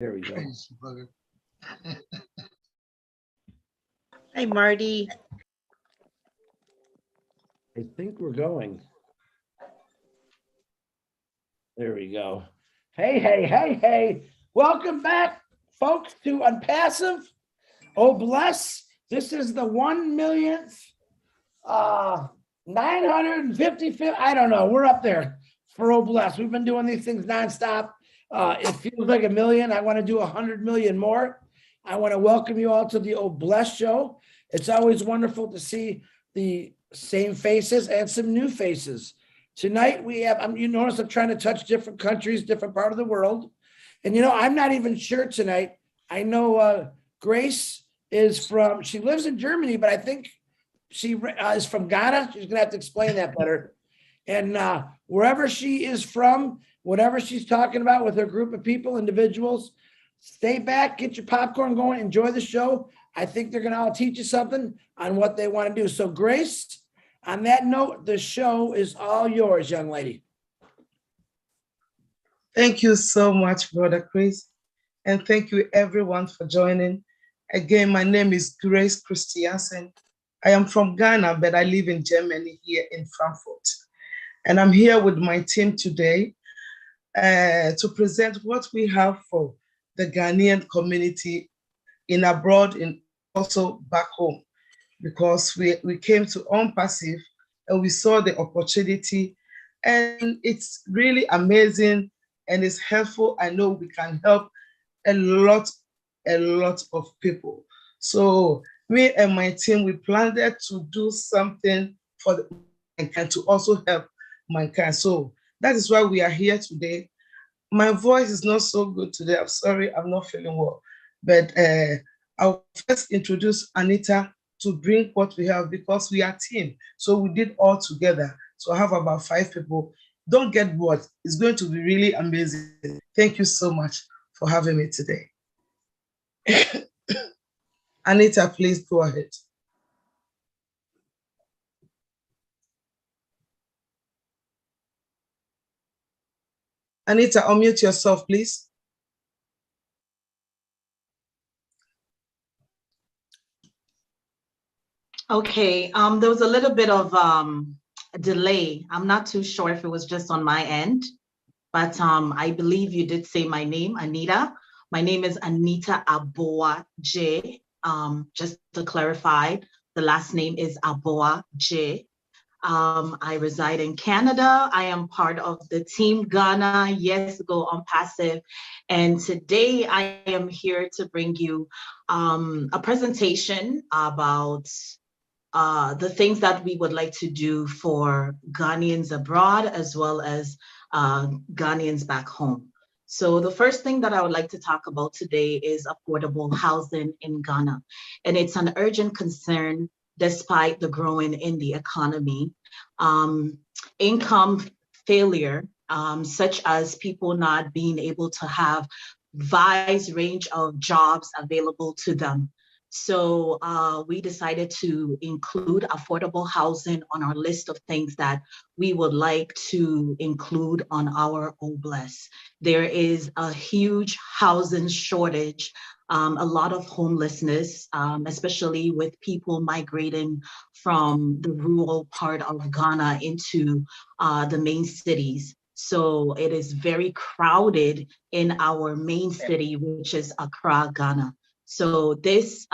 There we go. Hey, Marty. I think we're going. There we go. Hey, hey, hey, hey. Welcome back, folks, to Unpassive. Oh, bless. This is the 1 millionth, 955th. I don't know. We're up there for Oh, bless. We've been doing these things nonstop. It feels like a million. I want to do 100 million more. I want to welcome you all to the Oh, bless show. It's always wonderful to see the same faces and some new faces. Tonight we have, you notice I'm trying to touch different countries, different part of the world. And I'm not even sure tonight. I know Grace is from, she lives in Germany, but I think she is from Ghana. She's gonna have to explain that better. And wherever she is from, whatever she's talking about with her group of people, individuals, stay back, get your popcorn going, enjoy the show. I think they're gonna all teach you something on what they want to do. So Grace, on that note, the show is all yours, young lady. Thank you so much, Brother Chris. And thank you everyone for joining. Again, my name is Grace Christiansen. I am from Ghana, but I live in Germany here in Frankfurt. And I'm here with my team today to present what we have for the Ghanaian community in abroad and also back home, because we came to Unpassive and we saw the opportunity, and it's really amazing and it's helpful. I know we can help a lot of people. So me and my team, we planned to do something for mankind, to also help mankind. So that is why we are here today. My voice is not so good today. I'm sorry, I'm not feeling well. But I'll first introduce Anita to bring what we have, because we are a team. So we did all together. So I have about 5 people. Don't get bored. It's going to be really amazing. Thank you so much for having me today. Anita, please go ahead. Anita, unmute yourself, please. Okay, there was a little bit of a delay. I'm not too sure if it was just on my end, but I believe you did say my name, Anita. My name is Anita Aboa J. Just to clarify, the last name is Aboa J. I reside in Canada. I am part of the Team Ghana, Yes Go Unpassive. And today I am here to bring you a presentation about the things that we would like to do for Ghanaians abroad, as well as Ghanaians back home. So the first thing that I would like to talk about today is affordable housing in Ghana. And it's an urgent concern despite the growing in the economy. Income failure, such as people not being able to have wide range of jobs available to them. So we decided to include affordable housing on our list of things that we would like to include on our OBLESS. There is a huge housing shortage, a lot of homelessness, especially with people migrating from the rural part of Ghana into the main cities. So it is very crowded in our main city, which is Accra, Ghana. So this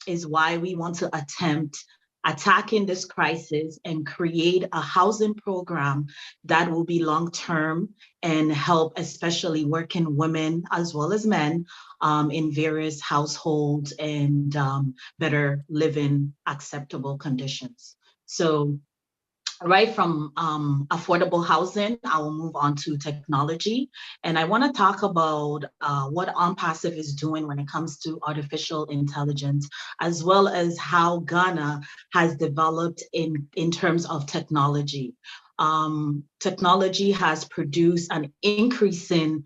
is why we want to attempt attacking this crisis and create a housing program that will be long-term and help especially working women as well as men in various households and better living acceptable conditions. So right from affordable housing, I will move on to technology. And I want to talk about what Unpassive is doing when it comes to artificial intelligence, as well as how Ghana has developed in terms of technology. Technology has produced an increasing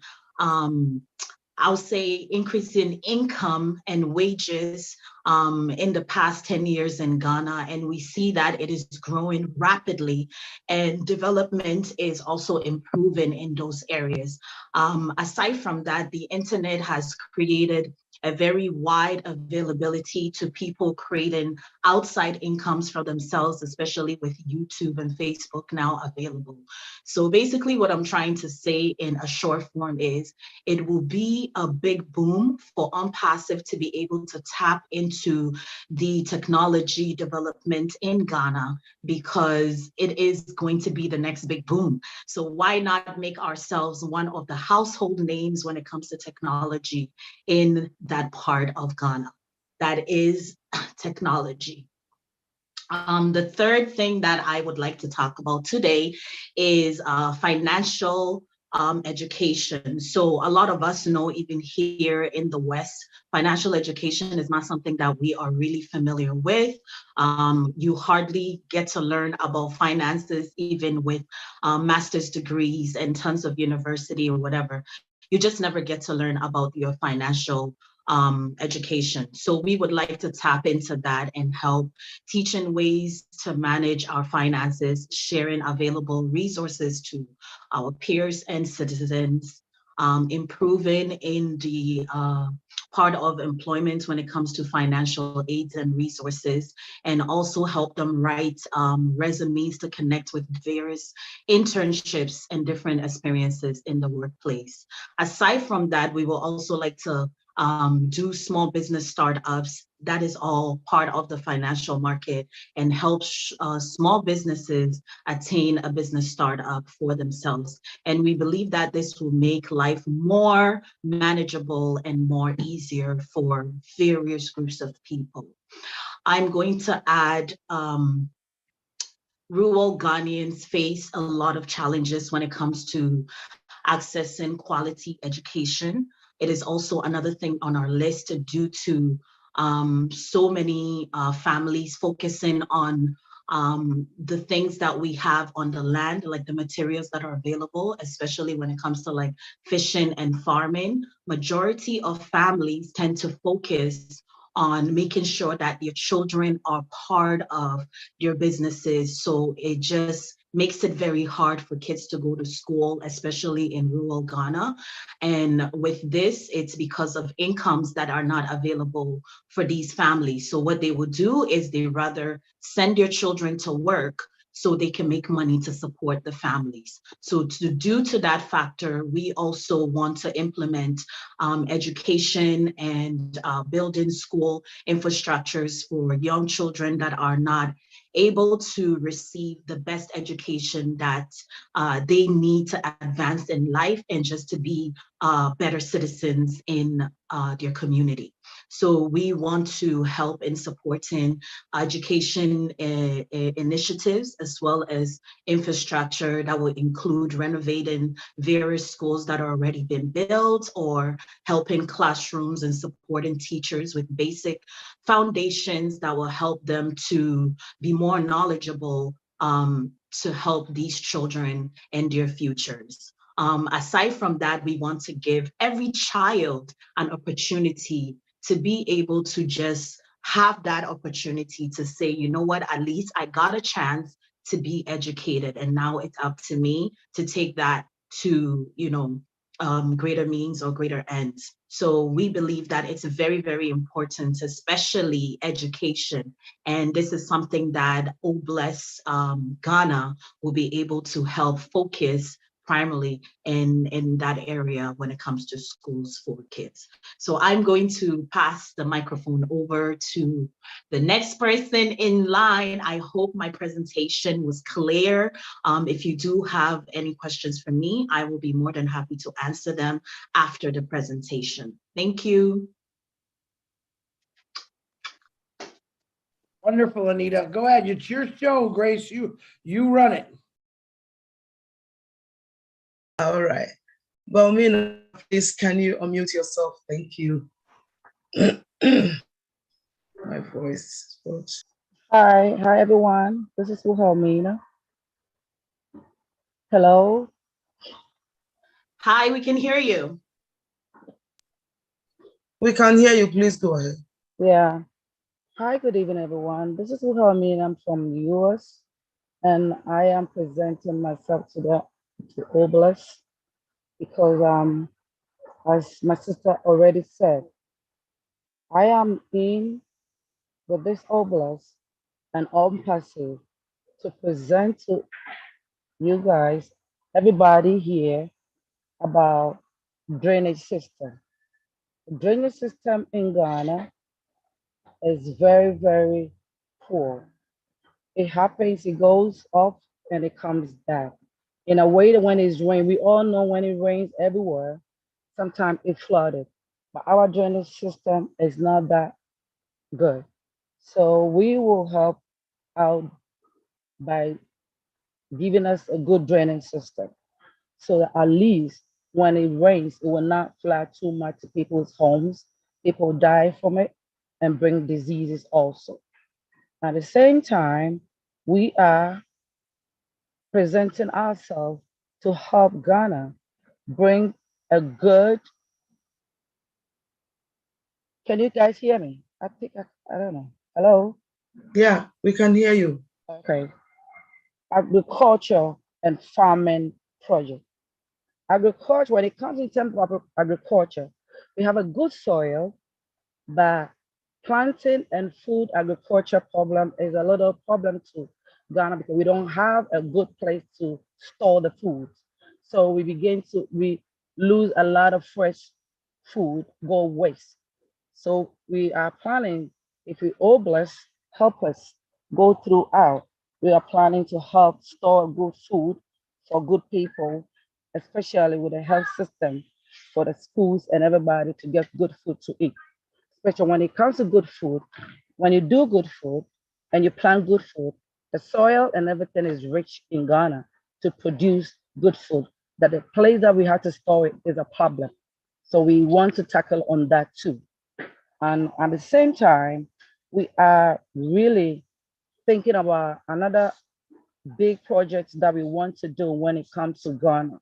I'll say, increase in income and wages in the past 10 years in Ghana. And we see that it is growing rapidly, and development is also improving in those areas. Aside from that, the internet has created a very wide availability to people creating outside incomes for themselves, especially with YouTube and Facebook now available. So basically what I'm trying to say in a short form is it will be a big boom for OnPassive to be able to tap into the technology development in Ghana, because it is going to be the next big boom. So why not make ourselves one of the household names when it comes to technology in that part of Ghana? That is technology. The third thing that I would like to talk about today is financial education. So a lot of us know, even here in the West, financial education is not something that we are really familiar with. You hardly get to learn about finances, even with master's degrees and tons of university or whatever. You just never get to learn about your financial education. So we would like to tap into that and help teaching ways to manage our finances, sharing available resources to our peers and citizens, improving in the part of employment when it comes to financial aids and resources, and also help them write resumes to connect with various internships and different experiences in the workplace. Aside from that, we will also like to do small business startups. That is all part of the financial market, and help small businesses attain a business startup for themselves. And we believe that this will make life more manageable and more easier for various groups of people. I'm going to add rural Ghanaians face a lot of challenges when it comes to accessing quality education. It is also another thing on our list due to so many families focusing on the things that we have on the land, like the materials that are available, especially when it comes to like fishing and farming. Majority of families tend to focus on making sure that their children are part of their businesses. So it just makes it very hard for kids to go to school, especially in rural Ghana. And with this, it's because of incomes that are not available for these families. So what they would do is they rather send their children to work so they can make money to support the families. So due to that factor, we also want to implement education and building school infrastructures for young children that are not able to receive the best education that they need to advance in life and just to be better citizens in their community. So we want to help in supporting education initiatives, as well as infrastructure that will include renovating various schools that are already been built, or helping classrooms and supporting teachers with basic foundations that will help them to be more knowledgeable to help these children and their futures. Aside from that, we want to give every child an opportunity to be able to just have that opportunity to say, you know what, at least I got a chance to be educated, and now it's up to me to take that to, you know, greater means or greater ends. So we believe that it's very, very important, especially education. And this is something that Oh Bless Ghana will be able to help focus primarily in that area when it comes to schools for kids. So I'm going to pass the microphone over to the next person in line. I hope my presentation was clear. If you do have any questions for me, I will be more than happy to answer them after the presentation. Thank you. Wonderful, Anita. Go ahead. It's your show, Grace. You run it. All right. Wilhelmina, please, can you unmute yourself? Thank you. My voice. Hi everyone. This is Wilhelmina. Hello. Hi, we can hear you. We can hear you. Please go ahead. Yeah. Hi, good evening, everyone. This is Wilhelmine. I'm from the US, and I am presenting myself to Oblast because, as my sister already said, I am in with this Oblast and OMPASSIVE to present to you guys, everybody here, about drainage system. The drainage system in Ghana is very, very poor. It happens, it goes up and it comes back. In a way that when it's rain, we all know when it rains everywhere, sometimes it's flooded. But our drainage system is not that good. So we will help out by giving us a good drainage system so that at least when it rains, it will not flood too much to people's homes. People die from it and bring diseases also. At the same time, we are presenting ourselves to help Ghana bring a good. Can you guys hear me? I think I don't know. Hello? Yeah, we can hear you. Okay. Agriculture and farming project. Agriculture, when it comes in terms of agriculture, we have a good soil, but planting and food agriculture problem is a little problem to Ghana because we don't have a good place to store the food. So we lose a lot of fresh food, go waste. So we are planning, if we Oblast help us go throughout, we are planning to help store good food for good people, especially with the health system for the schools and everybody to get good food to eat. Especially when it comes to good food, when you do good food and you plant good food, the soil and everything is rich in Ghana to produce good food. That the place that we have to store it is a problem. So we want to tackle on that too. And at the same time, we are really thinking about another big project that we want to do when it comes to Ghana,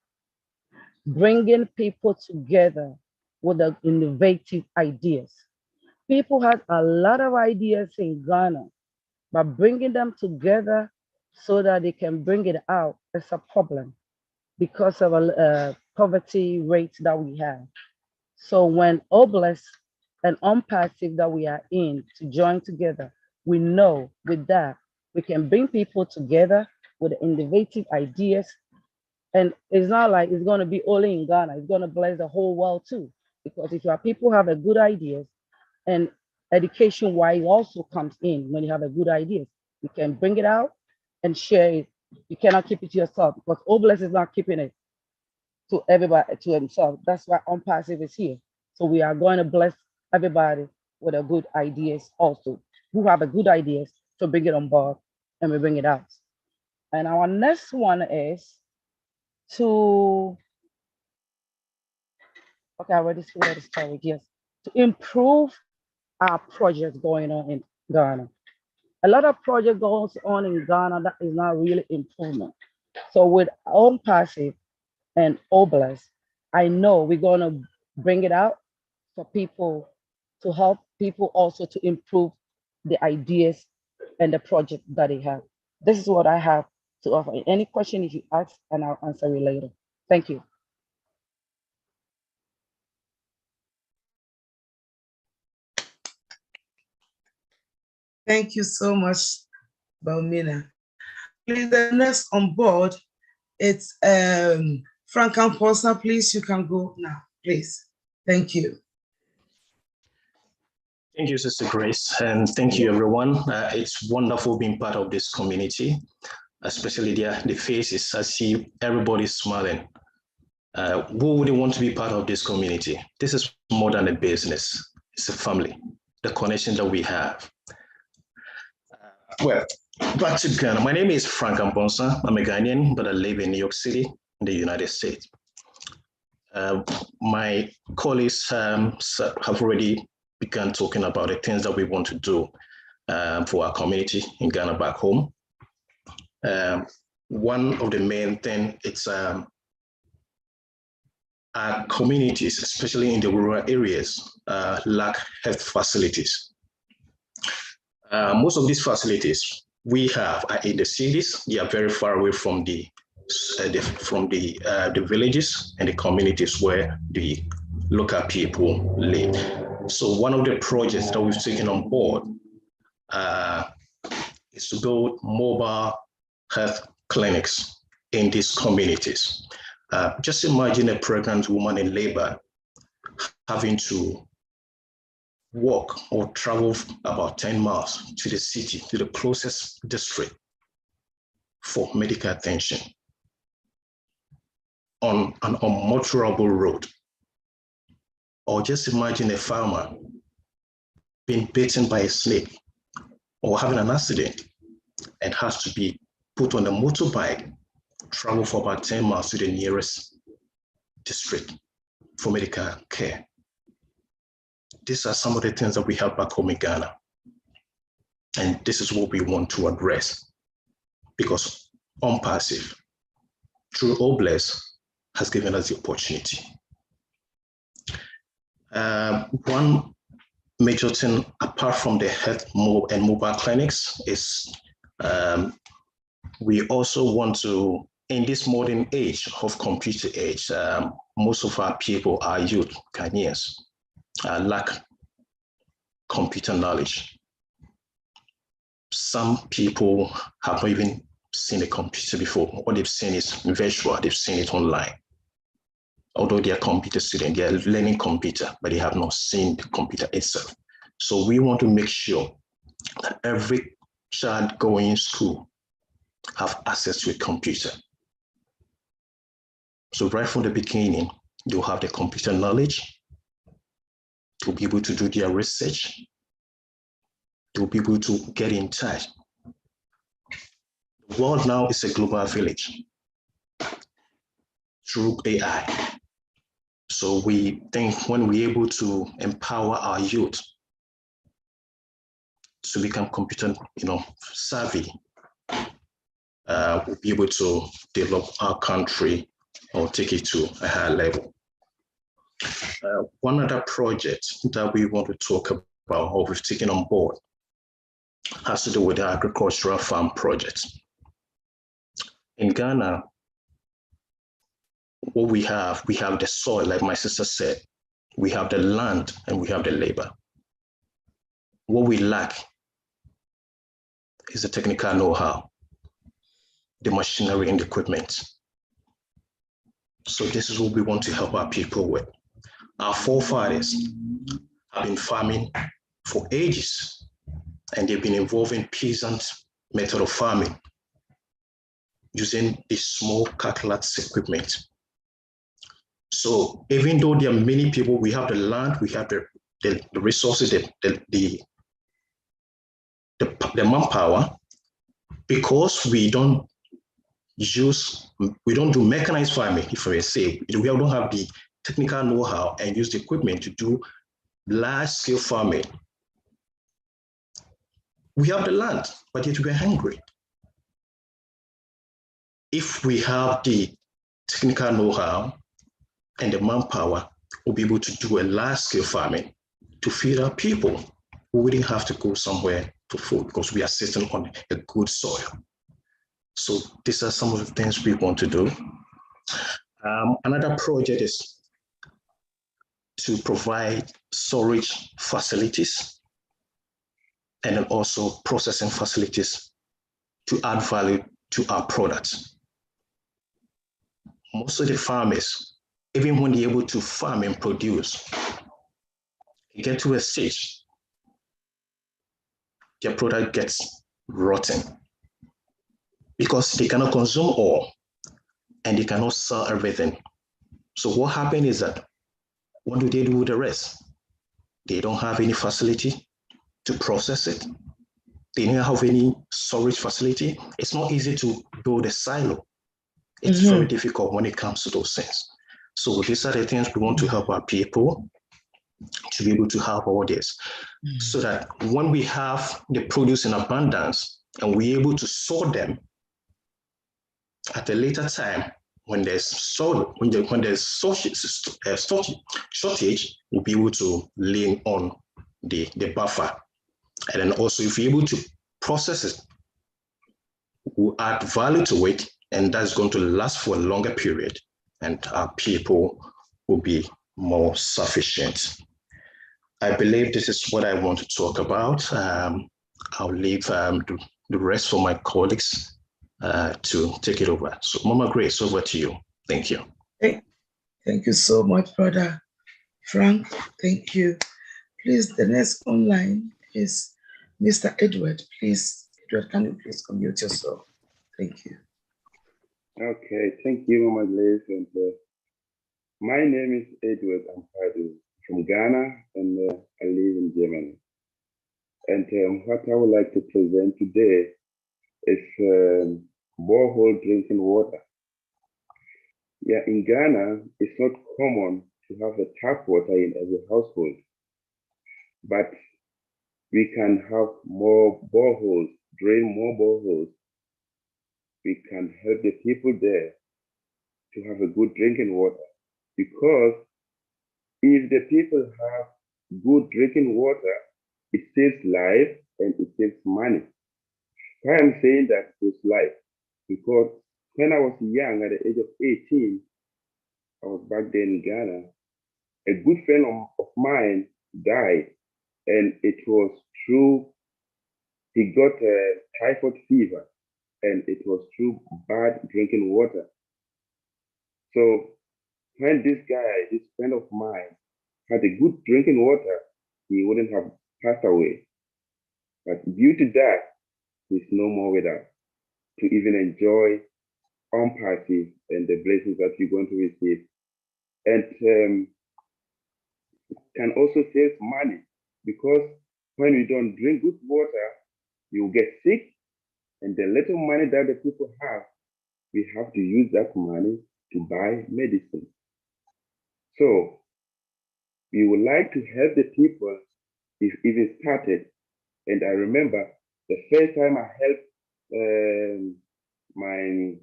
bringing people together with the innovative ideas. People have a lot of ideas in Ghana, but bringing them together so that they can bring it out is a problem because of a poverty rate that we have. So when Oblast and OMPASSIVE that we are in to join together, we know with that we can bring people together with innovative ideas. And it's not like it's going to be only in Ghana, it's going to bless the whole world too. Because if your people have a good ideas, and education wise also comes in when you have a good ideas, you can bring it out and share it. You cannot keep it to yourself because Oblast is not keeping it to everybody, to himself. That's why OMPASSIVE is here. So we are going to bless everybody with a good ideas also, who have a good ideas to bring it on board and we bring it out. And our next one is to, okay, I already see where to start with, yes, to improve our projects going on in Ghana. A lot of project goes on in Ghana that is not really improvement. So with OMPASSIVE and Oblast, I know we're gonna bring it out for people to help people also to improve the ideas and the project that they have. This is what I have to offer. Any question if you ask, and I'll answer you later. Thank you. Thank you so much, Balmina. Please, the next on board, it's Frank Amposa. Please, you can go now, please. Thank you. Thank you, Sister Grace, and thank you, everyone. It's wonderful being part of this community, especially the faces. I see everybody smiling. Who wouldn't want to be part of this community? This is more than a business. It's a family, the connection that we have. Well, back to Ghana. My name is Frank Amponsa. I'm a Ghanaian, but I live in New York City, in the United States. My colleagues have already begun talking about the things that we want to do for our community in Ghana back home. One of the main things, it's our communities, especially in the rural areas, lack health facilities. Most of these facilities we have are in the cities. They are very far away from the villages and the communities where the local people live. So one of the projects that we've taken on board is to build mobile health clinics in these communities. Just imagine a pregnant woman in labor having to walk or travel about 10 miles to the city, to the closest district for medical attention on an unmotorable road. Or just imagine a farmer being bitten by a snake or having an accident and has to be put on a motorbike, travel for about 10 miles to the nearest district for medical care. These are some of the things that we have back home in Ghana. And this is what we want to address, because OnPassive, through OBLESS, has given us the opportunity. One major thing, apart from the health and mobile clinics, is we also want to, in this modern age of computer age, most of our people, our youth, Ghanaians, lack computer knowledge. Some people have not even seen a computer before. What they've seen is virtual, they've seen it online. Although they are computer students, they are learning computer, but they have not seen the computer itself. So we want to make sure that every child going to school have access to a computer. So right from the beginning, they'll have the computer knowledge, to be able to do their research, to be able to get in touch. The world now is a global village through AI. So we think when we're able to empower our youth to become computer, savvy, we'll be able to develop our country or take it to a higher level. One other project that we want to talk about, or we've taken on board, has to do with the agricultural farm projects. In Ghana, what we have the soil, like my sister said, we have the land and we have the labor. What we lack is the technical know-how, the machinery and equipment. So this is what we want to help our people with. Our forefathers have been farming for ages, and they've been involved in peasant method of farming, using the small cutlass equipment. So even though there are many people, we have the land, we have the resources, the manpower, because we don't do mechanized farming, if I may say, we don't have the technical know-how and use the equipment to do large-scale farming. We have the land, but yet we are hungry. If we have the technical know-how and the manpower, we'll be able to do a large-scale farming to feed our people. We wouldn't have to go somewhere for food because we are sitting on a good soil. So these are some of the things we want to do. Another project is to provide storage facilities and then also processing facilities to add value to our products. Most of the farmers, even when they're able to farm and produce, they get to a stage, their product gets rotten because they cannot consume all and they cannot sell everything. So what happened is that, what do they do with the rest? They don't have any facility to process it. They don't have any storage facility. It's not easy to build a silo. It's very difficult when it comes to those things. So these are the things we want to help our people to be able to have all this, so that when we have the produce in abundance and we're able to sort them at a later time, when there's shortage, we'll be able to lean on the buffer. And then also, if you're able to process it, we'll add value to it, and that's going to last for a longer period, and our people will be more sufficient. I believe this is what I want to talk about. I'll leave the rest for my colleagues to take it over. So Mama Grace, over to you. Thank you. Thank you so much, Brother Frank. Thank you. Please, the next online is Mr. Edward. Please, Edward, can you please unmute yourself? Thank you. Okay, thank you, Mama Grace. And my name is Edward Ampadu from Ghana, and I live in Germany. And what I would like to present today is borehole drinking water. Yeah, in Ghana, it's not common to have a tap water in every household, but we can have more boreholes, drain more boreholes. We can help the people there to have a good drinking water, because if the people have good drinking water, it saves life and it saves money. Why I'm saying that it saves life? Because when I was young, at the age of 18, I was back then in Ghana, a good friend of mine died, and it was through, he got a typhoid fever, and it was through bad drinking water. So when this guy, this friend of mine, had a good drinking water, he wouldn't have passed away. But due to that, he's no more with us to even enjoy party and the blessings that you're going to receive. And can also save money, because when you don't drink good water, you get sick, and the little money that the people have, we have to use that money to buy medicine. So we would like to help the people if even started. And I remember the first time I helped my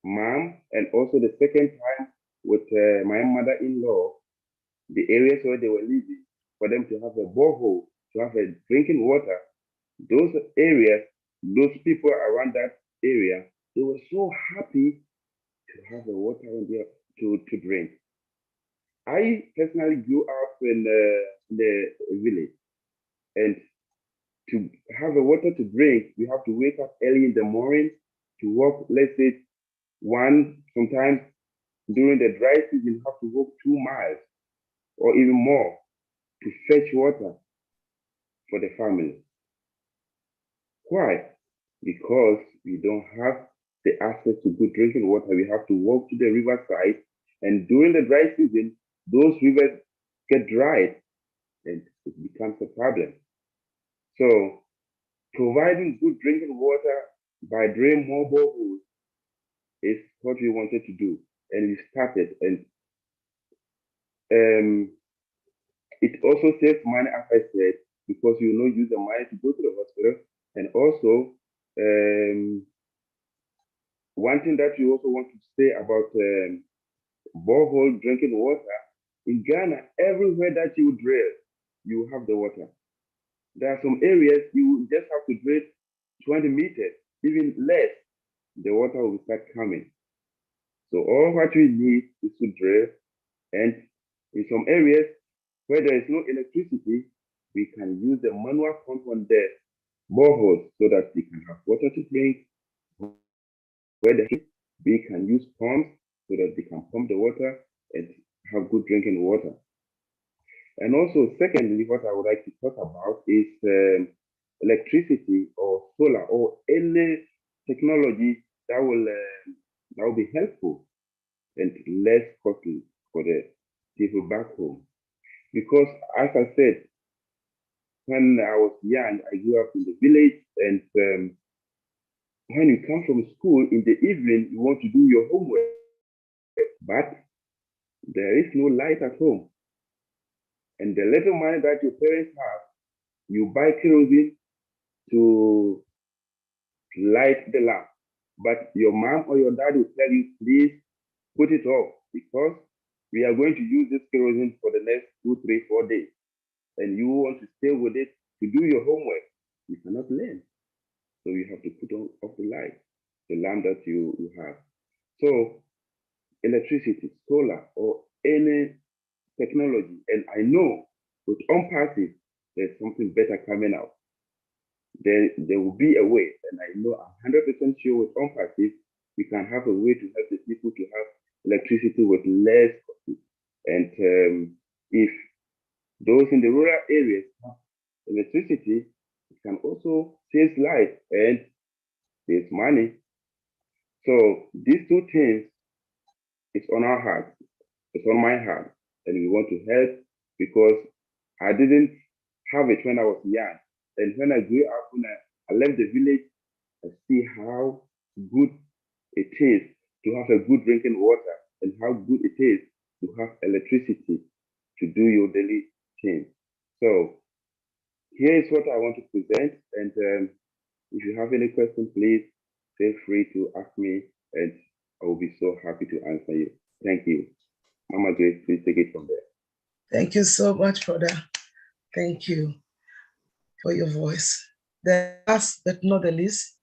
mom, and also the second time with my mother-in-law, the areas where they were living, for them to have a borehole, to have a drinking water, those areas, those people around that area, they were so happy to have the water in there to drink. I personally grew up in the village, and to have the water to drink, we have to wake up early in the morning to walk, let's say, sometimes during the dry season, you have to walk 2 miles or even more to fetch water for the family. Why? Because we don't have the access to good drinking water. We have to walk to the riverside, and during the dry season, those rivers get dried, and it becomes a problem. So providing good drinking water by drilling more boreholes is what we wanted to do, and we started. And it also saves money, as I said, because you will not use the money to go to the hospital. And also, one thing that we also want to say about borehole drinking water, in Ghana, everywhere that you drill, you have the water. There are some areas you just have to drill 20 meters, even less, the water will start coming. So all what we need is to drill, and in some areas where there is no electricity, we can use the manual pump on the boreholes so that we can have water to drink. Where we can use pumps so that they can pump the water and have good drinking water. And also, secondly, what I would like to talk about is electricity or solar or any technology that will be helpful and less costly for the people back home. Because, as I said, when I was young, I grew up in the village, and when you come from school in the evening, you want to do your homework, but there is no light at home. And the little money that your parents have, you buy kerosene to light the lamp. but your mom or your dad will tell you, please put it off because we are going to use this kerosene for the next 2, 3, 4 days. And you want to stay with it to do your homework. You cannot learn. So you have to put off the light, the lamp that you have. So electricity, solar, or any technology, and I know with OnPassive, there's something better coming out. There will be a way, and I know I'm 100% sure with OnPassive, we can have a way to help the people to have electricity with less cost. And if those in the rural areas have electricity, it can also save life and save money. So these two things, it's on our heart, it's on my heart, and we want to help because I didn't have it when I was young. And when I grew up, when I left the village, I see how good it is to have a good drinking water and how good it is to have electricity to do your daily things. So here is what I want to present. And if you have any questions, please feel free to ask me and I will be so happy to answer you. Thank you. Mama Grace, please take it from there. Thank you so much, brother. Thank you for your voice. The last but not the least,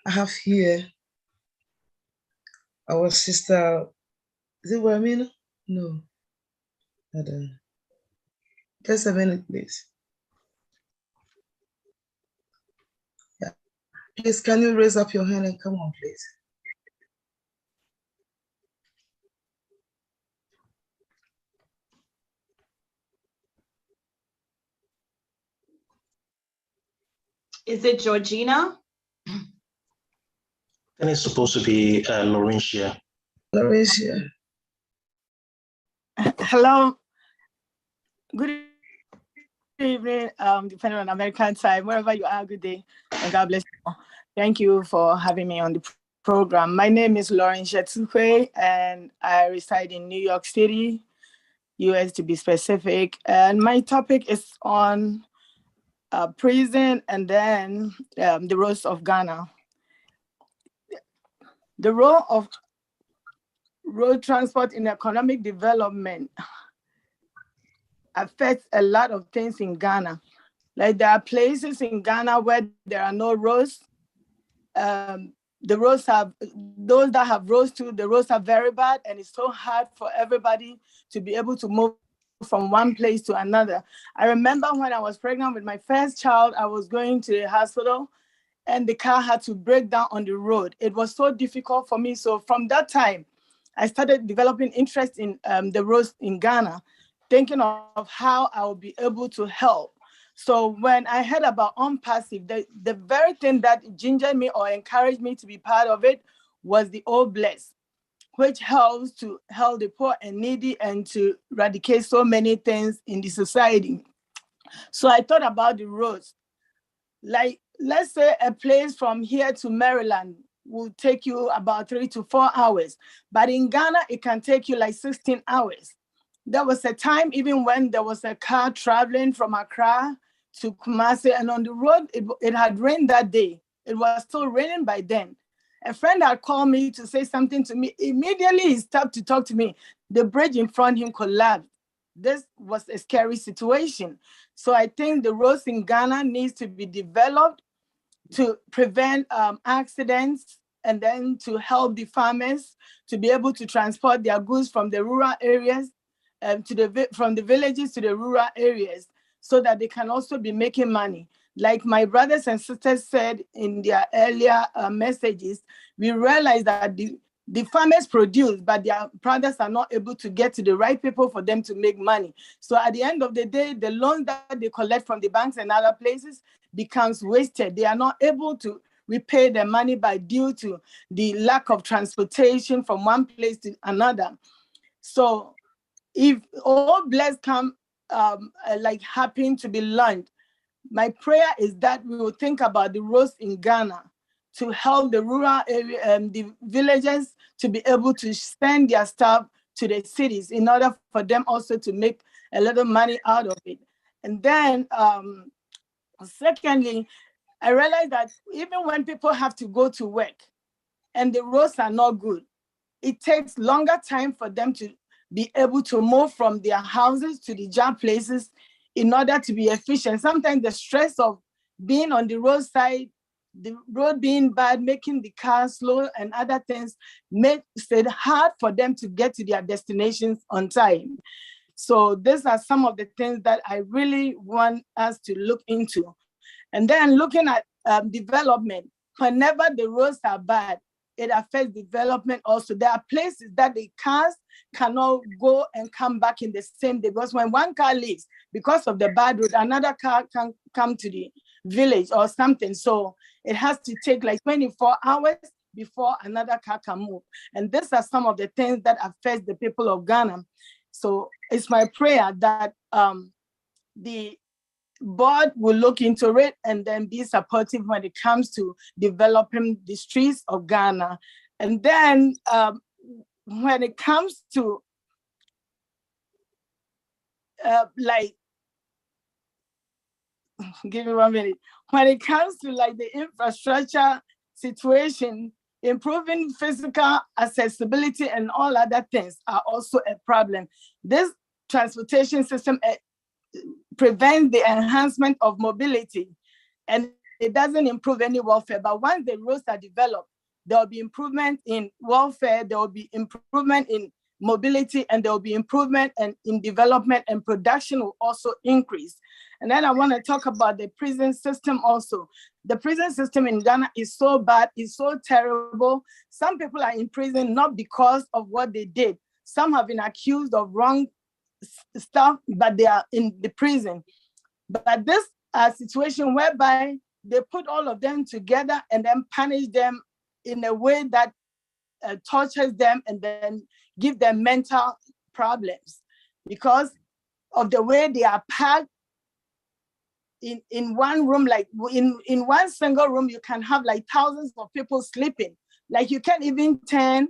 I have here our sister, is it Wamina? No, I don't. Just a minute, please. Yeah. Please, can you raise up your hand and come on, please? Is it Georgina? And it's supposed to be Laurentia. Laurentia. Hello. Good evening, depending on American time, wherever you are, good day, and God bless you. Thank you for having me on the program. My name is Laurentia Tsukwe, and I reside in New York City, US to be specific. And my topic is on prison and then the roads of Ghana. The role of road transport in economic development affects a lot of things in Ghana. Like there are places in Ghana where there are no roads. The roads have, those that have roads too, the roads are very bad and it's so hard for everybody to be able to move from one place to another. I remember when I was pregnant with my first child, I was going to the hospital and the car had to break down on the road. It was so difficult for me. So from that time, I started developing interest in the roads in Ghana, thinking of how I would be able to help. So when I heard about OnPassive, the very thing that gingered me or encouraged me to be part of it was the Old Bless, which helps to help the poor and needy and to eradicate so many things in the society. So I thought about the roads. Like, let's say a place from here to Maryland will take you about 3 to 4 hours, but in Ghana, it can take you like 16 hours. There was a time even when there was a car traveling from Accra to Kumasi, and on the road, it had rained that day. It was still raining by then. A friend had called me to say something to me. Immediately, he stopped to talk to me. The bridge in front of him collapsed. This was a scary situation. So I think the roads in Ghana needs to be developed to prevent accidents and then to help the farmers to be able to transport their goods from the rural areas from the villages to the rural areas so that they can also be making money. Like my brothers and sisters said in their earlier messages, we realize that the farmers produce, but their products are not able to get to the right people for them to make money. So at the end of the day, the loans that they collect from the banks and other places becomes wasted. They are not able to repay their money due to the lack of transportation from one place to another. So if all blessed come like happen to be launched, my prayer is that we will think about the roads in Ghana to help the rural area and the villages to be able to send their stuff to the cities in order for them also to make a little money out of it. And then secondly, I realized that even when people have to go to work, and the roads are not good. It takes longer time for them to be able to move from their houses to the job places in order to be efficient. Sometimes the stress of being on the roadside, the road being bad, making the car slow and other things makes it hard for them to get to their destinations on time. So these are some of the things that I really want us to look into. And then looking at development, whenever the roads are bad, it affects development also. There are places that the cars cannot go and come back in the same day, because when one car leaves, because of the bad road, another car can come to the village or something. So it has to take like 24 hours before another car can move. And these are some of the things that affect the people of Ghana. So it's my prayer that the board will look into it and then be supportive when it comes to developing the streets of Ghana. And then when it comes to give me 1 minute. When it comes to like the infrastructure situation, improving physical accessibility and all other things are also a problem. This transportation system prevents the enhancement of mobility, and it doesn't improve any welfare. But once the roads are developed, there will be improvement in welfare, there will be improvement in mobility, and there will be improvement in development, and production will also increase. And then I want to talk about the prison system also. The prison system in Ghana is so bad, it's so terrible. Some people are in prison not because of what they did. Some have been accused of wrong stuff, but they are in the prison. But this situation whereby they put all of them together and then punish them in a way that tortures them and then give them mental problems because of the way they are packed in one room. Like in one single room, you can have like thousands of people sleeping. Like you can't even turn,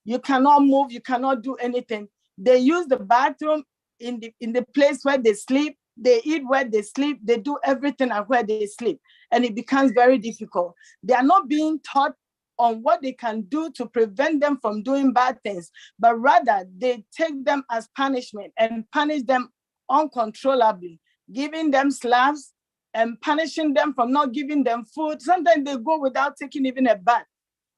you cannot move, you cannot do anything. They use the bathroom in the place where they sleep. They eat where they sleep. They do everything at where they sleep. And it becomes very difficult. They are not being taught on what they can do to prevent them from doing bad things, but rather they take them as punishment and punish them uncontrollably, giving them slaps and punishing them from not giving them food. Sometimes they go without taking even a bath.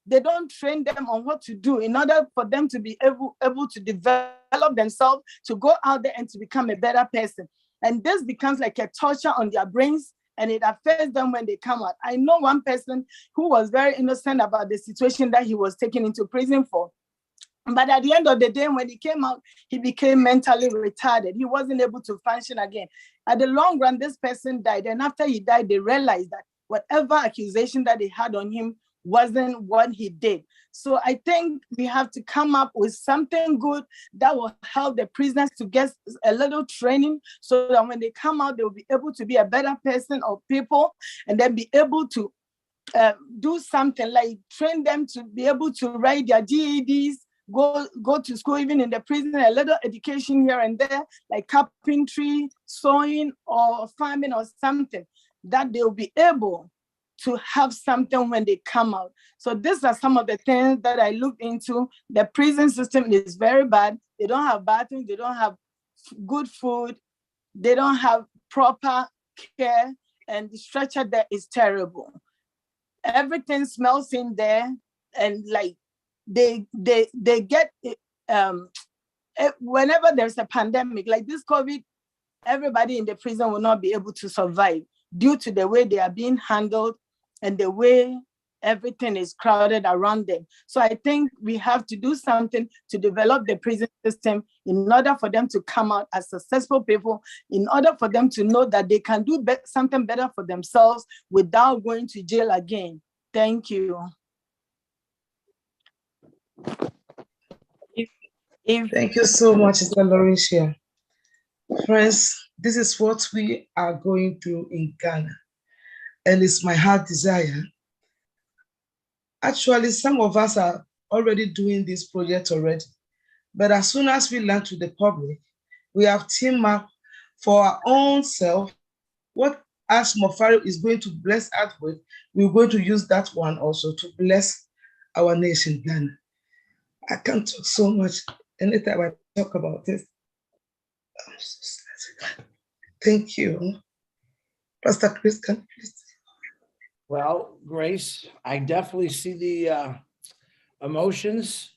They don't train them on what to do in order for them to be able to develop themselves, to go out there and to become a better person. And this becomes like a torture on their brains, and it affects them when they come out. I know one person who was very innocent about the situation that he was taken into prison for. But at the end of the day, when he came out, he became mentally retarded. He wasn't able to function again. At the long run, this person died. And after he died, they realized that whatever accusation that they had on him wasn't what he did. So I think we have to come up with something good that will help the prisoners to get a little training so that when they come out, they'll be able to be a better person or people, and then be able to do something like train them to be able to write their GEDs, go to school, even in the prison, a little education here and there, like carpentry, sewing, or farming or something, that they'll be able to have something when they come out. So these are some of the things that I looked into. The prison system is very bad. They don't have bathrooms, they don't have good food, they don't have proper care, and the structure there is terrible. Everything smells in there, and like they get whenever there's a pandemic like this COVID, everybody in the prison will not be able to survive due to the way they are being handled and the way everything is crowded around them. So I think we have to do something to develop the prison system in order for them to come out as successful people, in order for them to know that they can do something better for themselves without going to jail again. Thank you. Thank you so much, Sister Laurentia. Friends, this is what we are going through in Ghana, and it's my heart desire. Actually, some of us are already doing this project already, but as soon as we learn to the public, we have teamed up for our own self. What Ash Mofari is going to bless us with, we're going to use that one also to bless our nation, Ghana. I can't talk so much. Anytime I talk about this, I'm so sad. Thank you. Pastor Chris, can you please? Well, Grace, I definitely see the emotions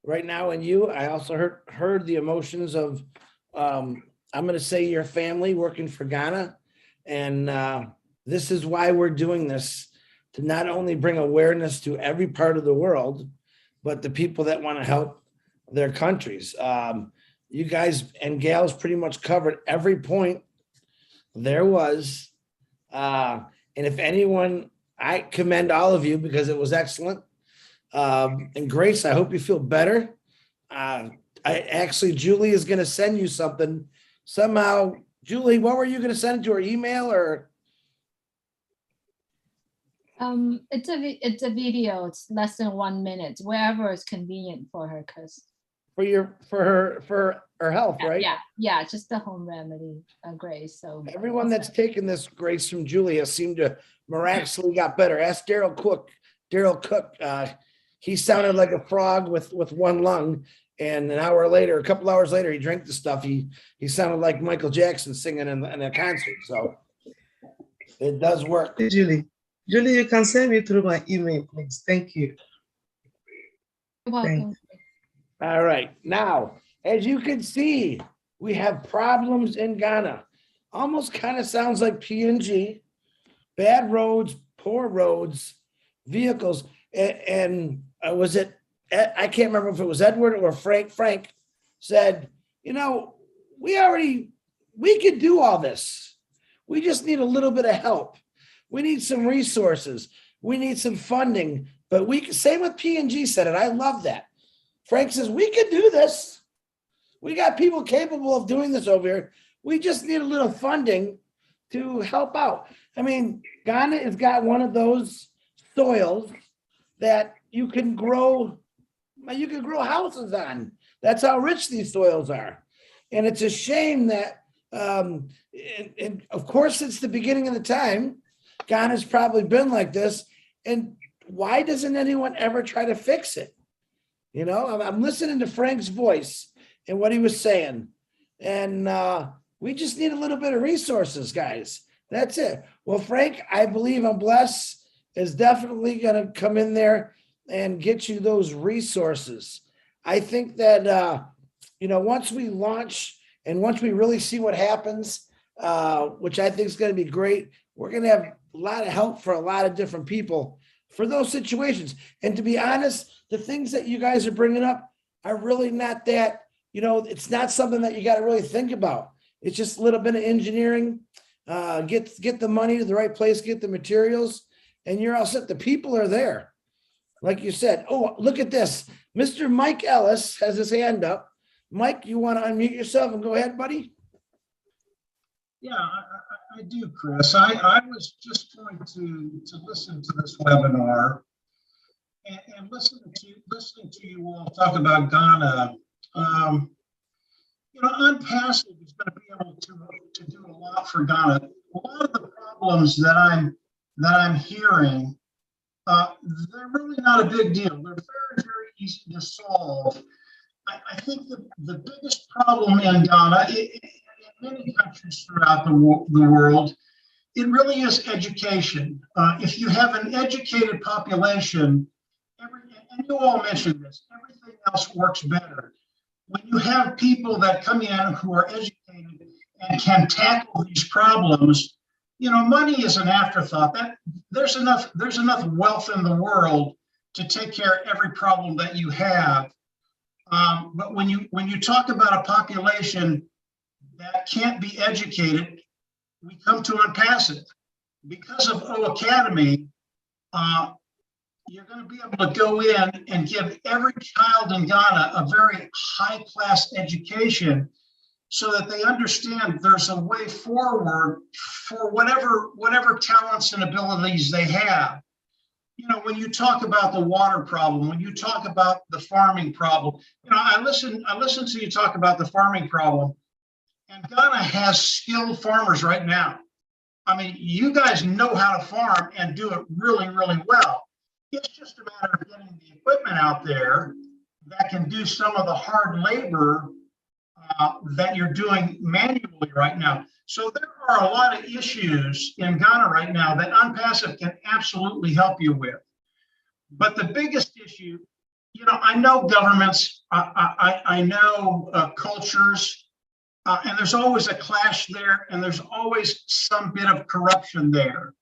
right now in you. I also heard the emotions of, I'm gonna say your family working for Ghana. And this is why we're doing this, to not only bring awareness to every part of the world, but the people that want to help their countries. You guys and gals pretty much covered every point there was. And if anyone, I commend all of you because it was excellent. And Grace, I hope you feel better. Julie is going to send you something somehow. Julie, what were you going to send to her email or? It's a video. It's less than 1 minute, wherever is convenient for her, because For her health, right? yeah, just the home remedy, Grace. So Everyone that's taken this, Grace, from Julie has seemed to miraculously got better. Ask Daryl Cook. He sounded like a frog with one lung, and an hour later, a couple hours later, he drank the stuff. He sounded like Michael Jackson singing in a concert. So it does work. Julie, you can send me through my email, please. Thank you. You're welcome. All right. Now, as you can see, we have problems in Ghana. Almost kind of sounds like PNG. Bad roads, poor roads, vehicles. And was it, I can't remember if it was Edward or Frank. Frank said, we could do all this. We just need a little bit of help. We need some resources. We need some funding. But same with PNG said it. I love that. Frank says, we could do this. We got people capable of doing this over here. We just need a little funding to help out. I mean, Ghana has got one of those soils that you can grow houses on. That's how rich these soils are. And it's a shame that, and of course, since the beginning of the time, Ghana's probably been like this. And why doesn't anyone ever try to fix it? I'm listening to Frank's voice and what he was saying. And we just need a little bit of resources, guys. That's it. Well, Frank, I believe Bless is definitely going to come in there and get you those resources. I think that, once we launch and once we really see what happens, which I think is going to be great, we're going to have a lot of help for a lot of different people for those situations. And to be honest, the things that you guys are bringing up are really not that, it's not something that you got to really think about. It's just a little bit of engineering, get the money to the right place, get the materials, and you're all set. The people are there. Like you said, oh, look at this. Mr. Mike Ellis has his hand up. Mike, you want to unmute yourself and go ahead, buddy? Yeah, I do, Chris. I was just going to listen to this webinar and listening to you all talk about Ghana. Unpassive is going to be able to do a lot for Ghana. A lot of the problems that I'm hearing, they're really not a big deal. They're very, very easy to solve. I think the biggest problem in Ghana, in many countries throughout the world, it really is education. If you have an educated population, and you all mentioned this, everything else works better. When you have people that come in who are educated and can tackle these problems, money is an afterthought. There's enough wealth in the world to take care of every problem that you have. But when you talk about a population that can't be educated, we come to Unpassive. Because of O Academy, you're going to be able to go in and give every child in Ghana a very high-class education so that they understand there's a way forward for whatever talents and abilities they have. When you talk about the water problem, when you talk about the farming problem, I listen to you talk about the farming problem, and Ghana has skilled farmers right now. I mean, you guys know how to farm and do it really, really well. It's just a matter of getting the equipment out there that can do some of the hard labor that you're doing manually right now. So there are a lot of issues in Ghana right now that UnPassive can absolutely help you with. But the biggest issue, I know governments, I know cultures, and there's always a clash there, and there's always some bit of corruption there.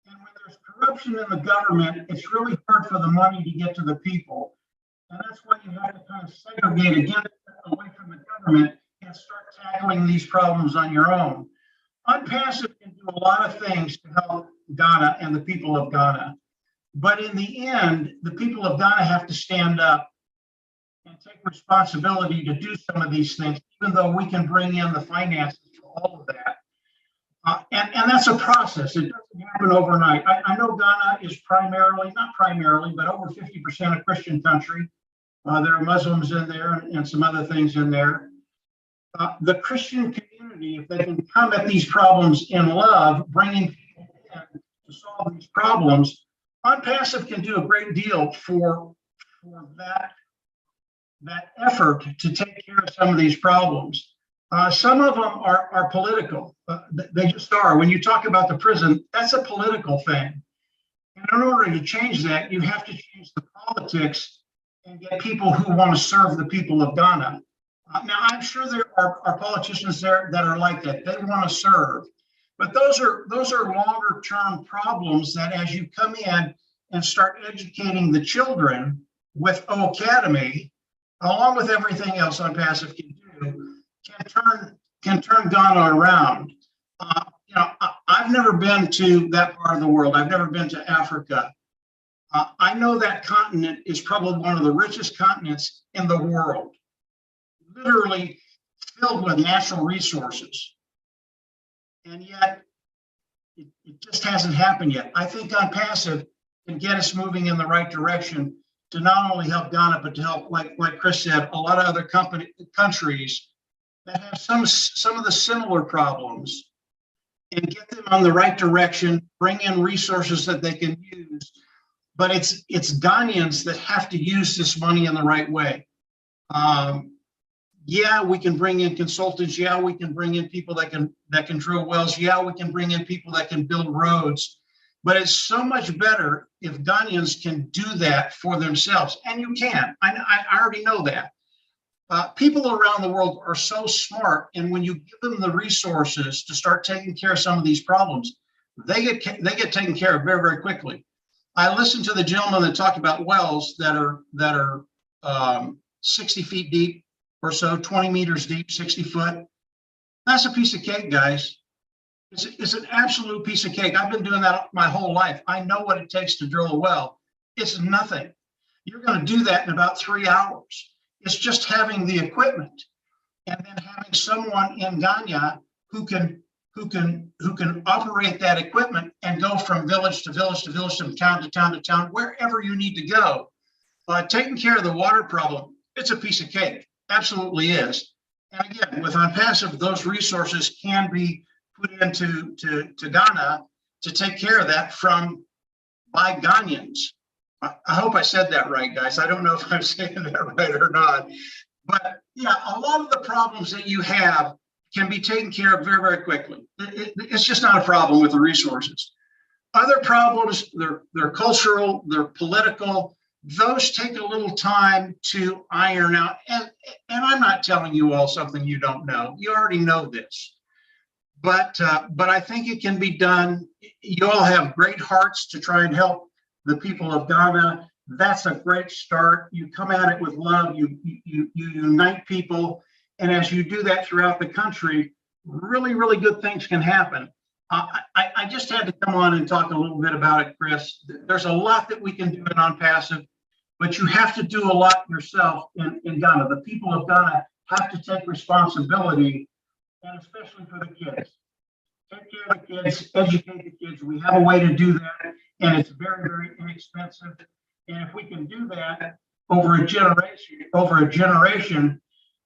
And when there's corruption in the government, it's really hard for the money to get to the people. And that's why you have to kind of segregate again away from the government and start tackling these problems on your own. UnPassive can do a lot of things to help Ghana and the people of Ghana. But in the end, the people of Ghana have to stand up and take responsibility to do some of these things, even though we can bring in the finances for all of that. And that's a process. It doesn't happen overnight. I know Ghana is not primarily, but over 50% a Christian country. There are Muslims in there and some other things in there. The Christian community, if they can come at these problems in love, bringing people in to solve these problems, UnPassive can do a great deal for that effort to take care of some of these problems. Some of them are political. They just are. When you talk about the prison, that's a political thing. And in order to change that, you have to change the politics and get people who want to serve the people of Ghana. Now, I'm sure there are politicians there that are like that. They want to serve. But those are longer term problems that as you come in and start educating the children with O Academy, along with everything else UnPassive can do, can turn Ghana around. I've never been to that part of the world. I've never been to Africa. I know that continent is probably one of the richest continents in the world, literally filled with natural resources. And yet, it just hasn't happened yet. I think UnPassive can get us moving in the right direction to not only help Ghana, but to help, like Chris said, a lot of other countries that have some of the similar problems, and get them on the right direction, bring in resources that they can use. But it's Ghanaians that have to use this money in the right way. Yeah, we can bring in consultants. Yeah, we can bring in people that can drill wells. Yeah, we can bring in people that can build roads. But it's so much better if Ghanaians can do that for themselves. And you can. I already know that. People around the world are so smart, and when you give them the resources to start taking care of some of these problems, they get taken care of very, very quickly. I listened to the gentleman that talked about wells that are 60 feet deep or so, 20 meters deep, 60 foot. That's a piece of cake, guys. It's an absolute piece of cake. I've been doing that my whole life. I know what it takes to drill a well. It's nothing. You're going to do that in about 3 hours. It's just having the equipment, and then having someone in Ghana who can operate that equipment and go from village to village to village, from town to town to town, wherever you need to go. Taking care of the water problem, it's a piece of cake. Absolutely is. And again, with UnPassive, those resources can be put into Ghana to take care of that by Ghanaians. I hope I said that right, guys. I don't know if I'm saying that right or not. But yeah, a lot of the problems that you have can be taken care of very, very quickly. It's just not a problem with the resources. Other problems, they're cultural, they're political. Those take a little time to iron out. And I'm not telling you all something you don't know. You already know this. But I think it can be done. You all have great hearts to try and help the people of Ghana. That's a great start. You come at it with love. You unite people. And as you do that throughout the country, really, really good things can happen. I just had to come on and talk a little bit about it, Chris. There's a lot that we can do in UnPassive, but you have to do a lot yourself in Ghana. The people of Ghana have to take responsibility, and especially for the kids. Take care of the kids, educate the kids. We have a way to do that, and it's very, very inexpensive. And if we can do that over a generation,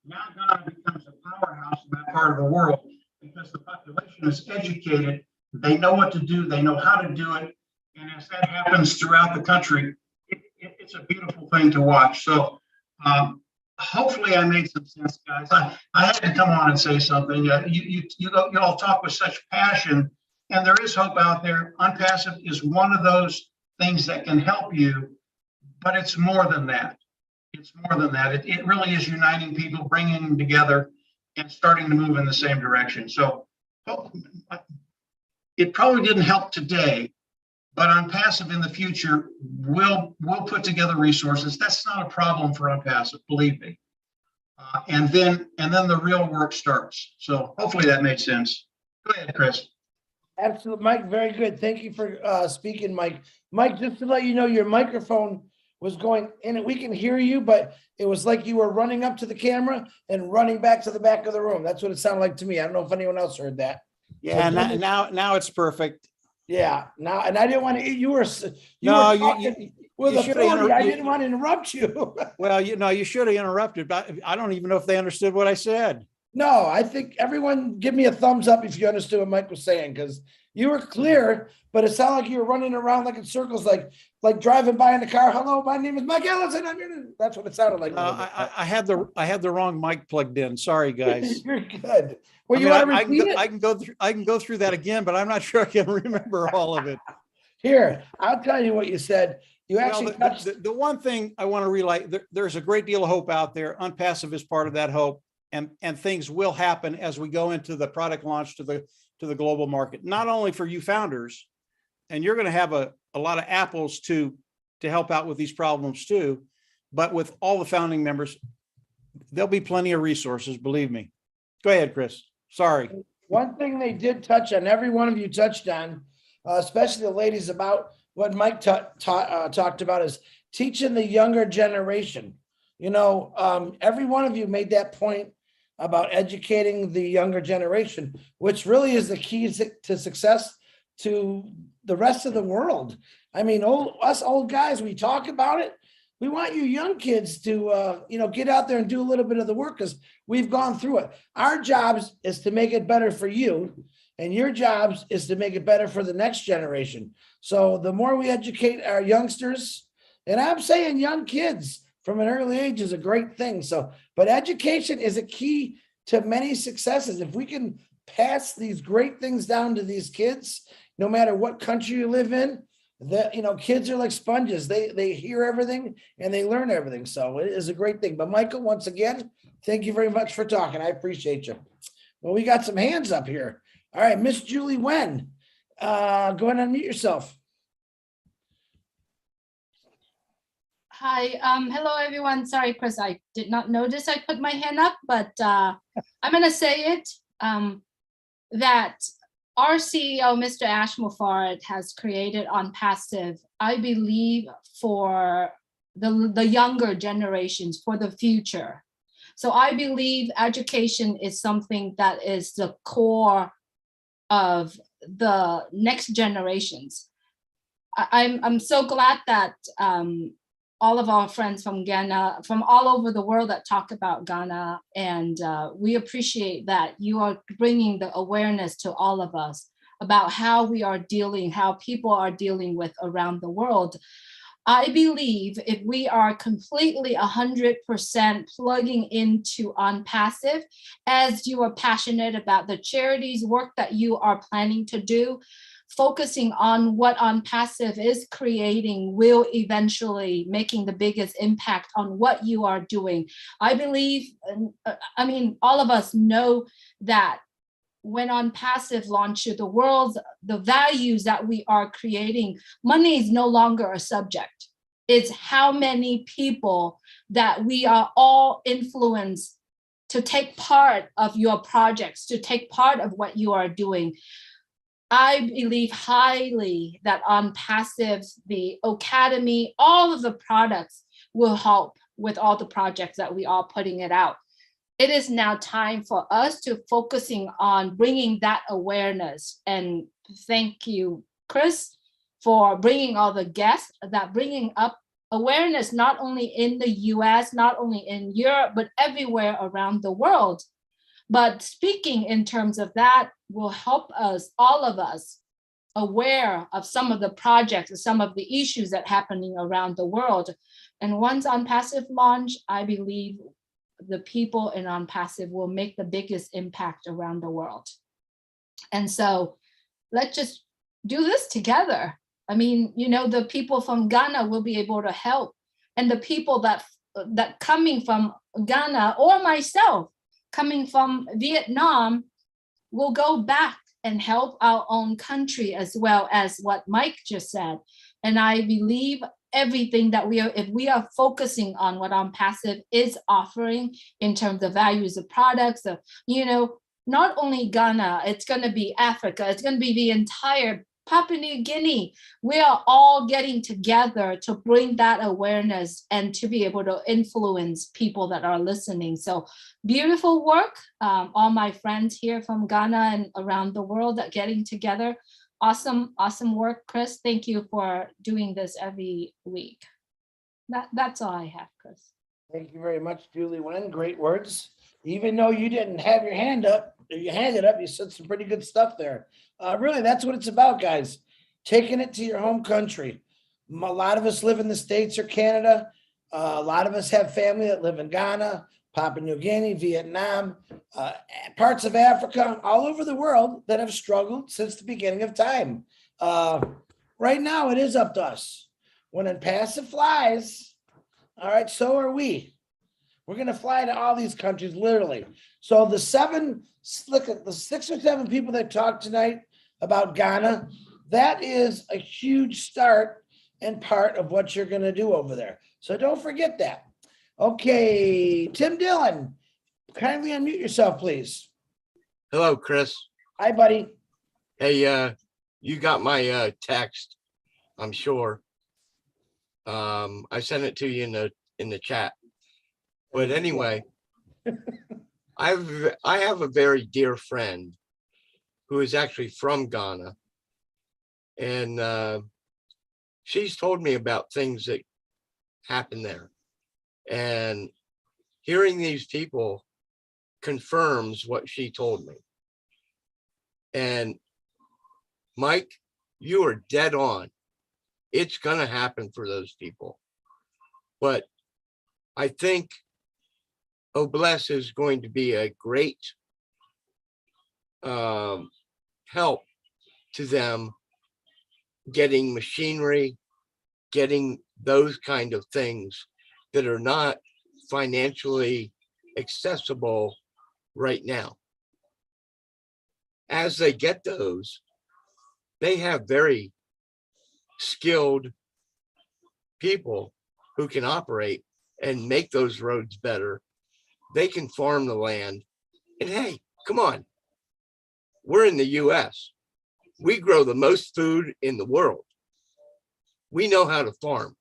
now Ghana becomes a powerhouse in that part of the world because the population is educated. They know what to do. They know how to do it. And as that happens throughout the country, it's a beautiful thing to watch. So hopefully I made some sense, guys. I had to come on and say something. You all talk with such passion, and there is hope out there. Unpassive is one of those things that can help you, but it's more than that. It's more than that. It really is uniting people, bringing them together, and starting to move in the same direction. So it probably didn't help today, but Unpassive in the future will put together resources. That's not a problem for Unpassive, believe me. And then the real work starts. So hopefully that made sense. Go ahead, Chris. Absolutely, Mike, very good. Thank you for speaking, Mike. Mike, just to let you know, your microphone was going in, we can hear you, but it was like you were running up to the camera and running back to the back of the room. That's what it sounded like to me. I don't know if anyone else heard that. Yeah, now it's perfect. Yeah, now, and I didn't want to, you were No, talking with you should've authority. I you- didn't want to interrupt you. Well, you should have interrupted, but I don't even know if they understood what I said. No, I think everyone give me a thumbs up if you understood what Mike was saying, because you were clear, but it sounded like you were running around like in circles, like driving by in the car. Hello, my name is Mike Ellison. That's what it sounded like. I had the wrong mic plugged in. Sorry, guys. You're good. Well, I you mean, want to repeat it? I can go through that again, but I'm not sure I can remember all of it. Here, I'll tell you what you said. You Well, actually touched. the one thing I want to relay, there's a great deal of hope out there. Unpassive is part of that hope, and things will happen as we go into the product launch to the global market, not only for you founders, and you're going to have a lot of apples to help out with these problems too, but with all the founding members, there'll be plenty of resources, believe me. Go ahead, Chris. Sorry. One thing they did touch on, every one of you touched on, especially the ladies, about what Mike talked about, is teaching the younger generation. You know, every one of you made that point about educating the younger generation, which really is the key to success to the rest of the world. I mean, us old guys, we talk about it. We want you young kids to, get out there and do a little bit of the work, because we've gone through it. Our jobs is to make it better for you, and your jobs is to make it better for the next generation. So the more we educate our youngsters, and I'm saying young kids from an early age is a great thing. So, but education is a key to many successes. If we can pass these great things down to these kids, no matter what country you live in, that, kids are like sponges. They hear everything and they learn everything. So it is a great thing. But Michael, once again, thank you very much for talking. I appreciate you. Well, we got some hands up here. All right, Miss Julie Wen, go ahead and unmute yourself. Hi, hello everyone. Sorry, Chris, I did not notice I put my hand up, but I'm gonna say it, that our CEO, Mr. Ash Mufarad, has created Unpassive, I believe, for the younger generations, for the future. So I believe education is something that is the core of the next generations. I'm so glad that all of our friends from Ghana, from all over the world that talk about Ghana, and we appreciate that you are bringing the awareness to all of us about how we are dealing, how people are dealing with around the world. I believe if we are completely 100% plugging into Unpassive, as you are passionate about the charities work that you are planning to do, focusing on what Unpassive is creating will eventually making the biggest impact on what you are doing. I believe, all of us know that when Unpassive launches the world, the values that we are creating, money is no longer a subject. It's how many people that we are all influenced to take part of your projects, to take part of what you are doing. I believe highly that Unpassive, the Academy, all of the products will help with all the projects that we are putting it out. It is now time for us to focusing on bringing that awareness. And thank you, Chris, for bringing all the guests, that bringing up awareness, not only in the US, not only in Europe, but everywhere around the world. But speaking in terms of that will help us, all of us, aware of some of the projects and some of the issues that are happening around the world. And once OnPassive launch, I believe the people in OnPassive will make the biggest impact around the world. And so let's just do this together. I mean, you know, the people from Ghana will be able to help, and the people that coming from Ghana, or myself coming from Vietnam, will go back and help our own country, as well as what Mike just said. And I believe everything that if we are focusing on what OnPassive is offering in terms of values of products, of, you know, not only Ghana, it's going to be Africa, it's going to be the entire Papua New Guinea. We are all getting together to bring that awareness and to be able to influence people that are listening. So beautiful work. All my friends here from Ghana and around the world that getting together. Awesome, awesome work, Chris. Thank you for doing this every week. That's all I have, Chris. Thank you very much, Julie Wen. Great words. Even though you didn't have your hand up, or you handed up, you said some pretty good stuff there. Really, that's what it's about, guys. Taking it to your home country. A lot of us live in the States or Canada. A lot of us have family that live in Ghana, Papua New Guinea, Vietnam, parts of Africa, all over the world that have struggled since the beginning of time. Right now, it is up to us. When OnPassive flies, all right, so are we. We're going to fly to all these countries, literally. So the 6 or 7 people that talked tonight about Ghana, that is a huge start and part of what you're going to do over there. So don't forget that. Okay, Tim Dillon, kindly unmute yourself, please. Hello, Chris. Hi, buddy. Hey, you got my text, I'm sure. I sent it to you in the chat. But anyway, I have a very dear friend who is actually from Ghana, and she's told me about things that happen there. And hearing these people confirms what she told me. And Mike, you are dead on. It's going to happen for those people. But I think Obless is going to be a great help to them getting machinery, getting those kind of things that are not financially accessible right now. As they get those, they have very skilled people who can operate and make those roads better. They can farm the land. And hey, come on. We're in the US. We grow the most food in the world. We know how to farm.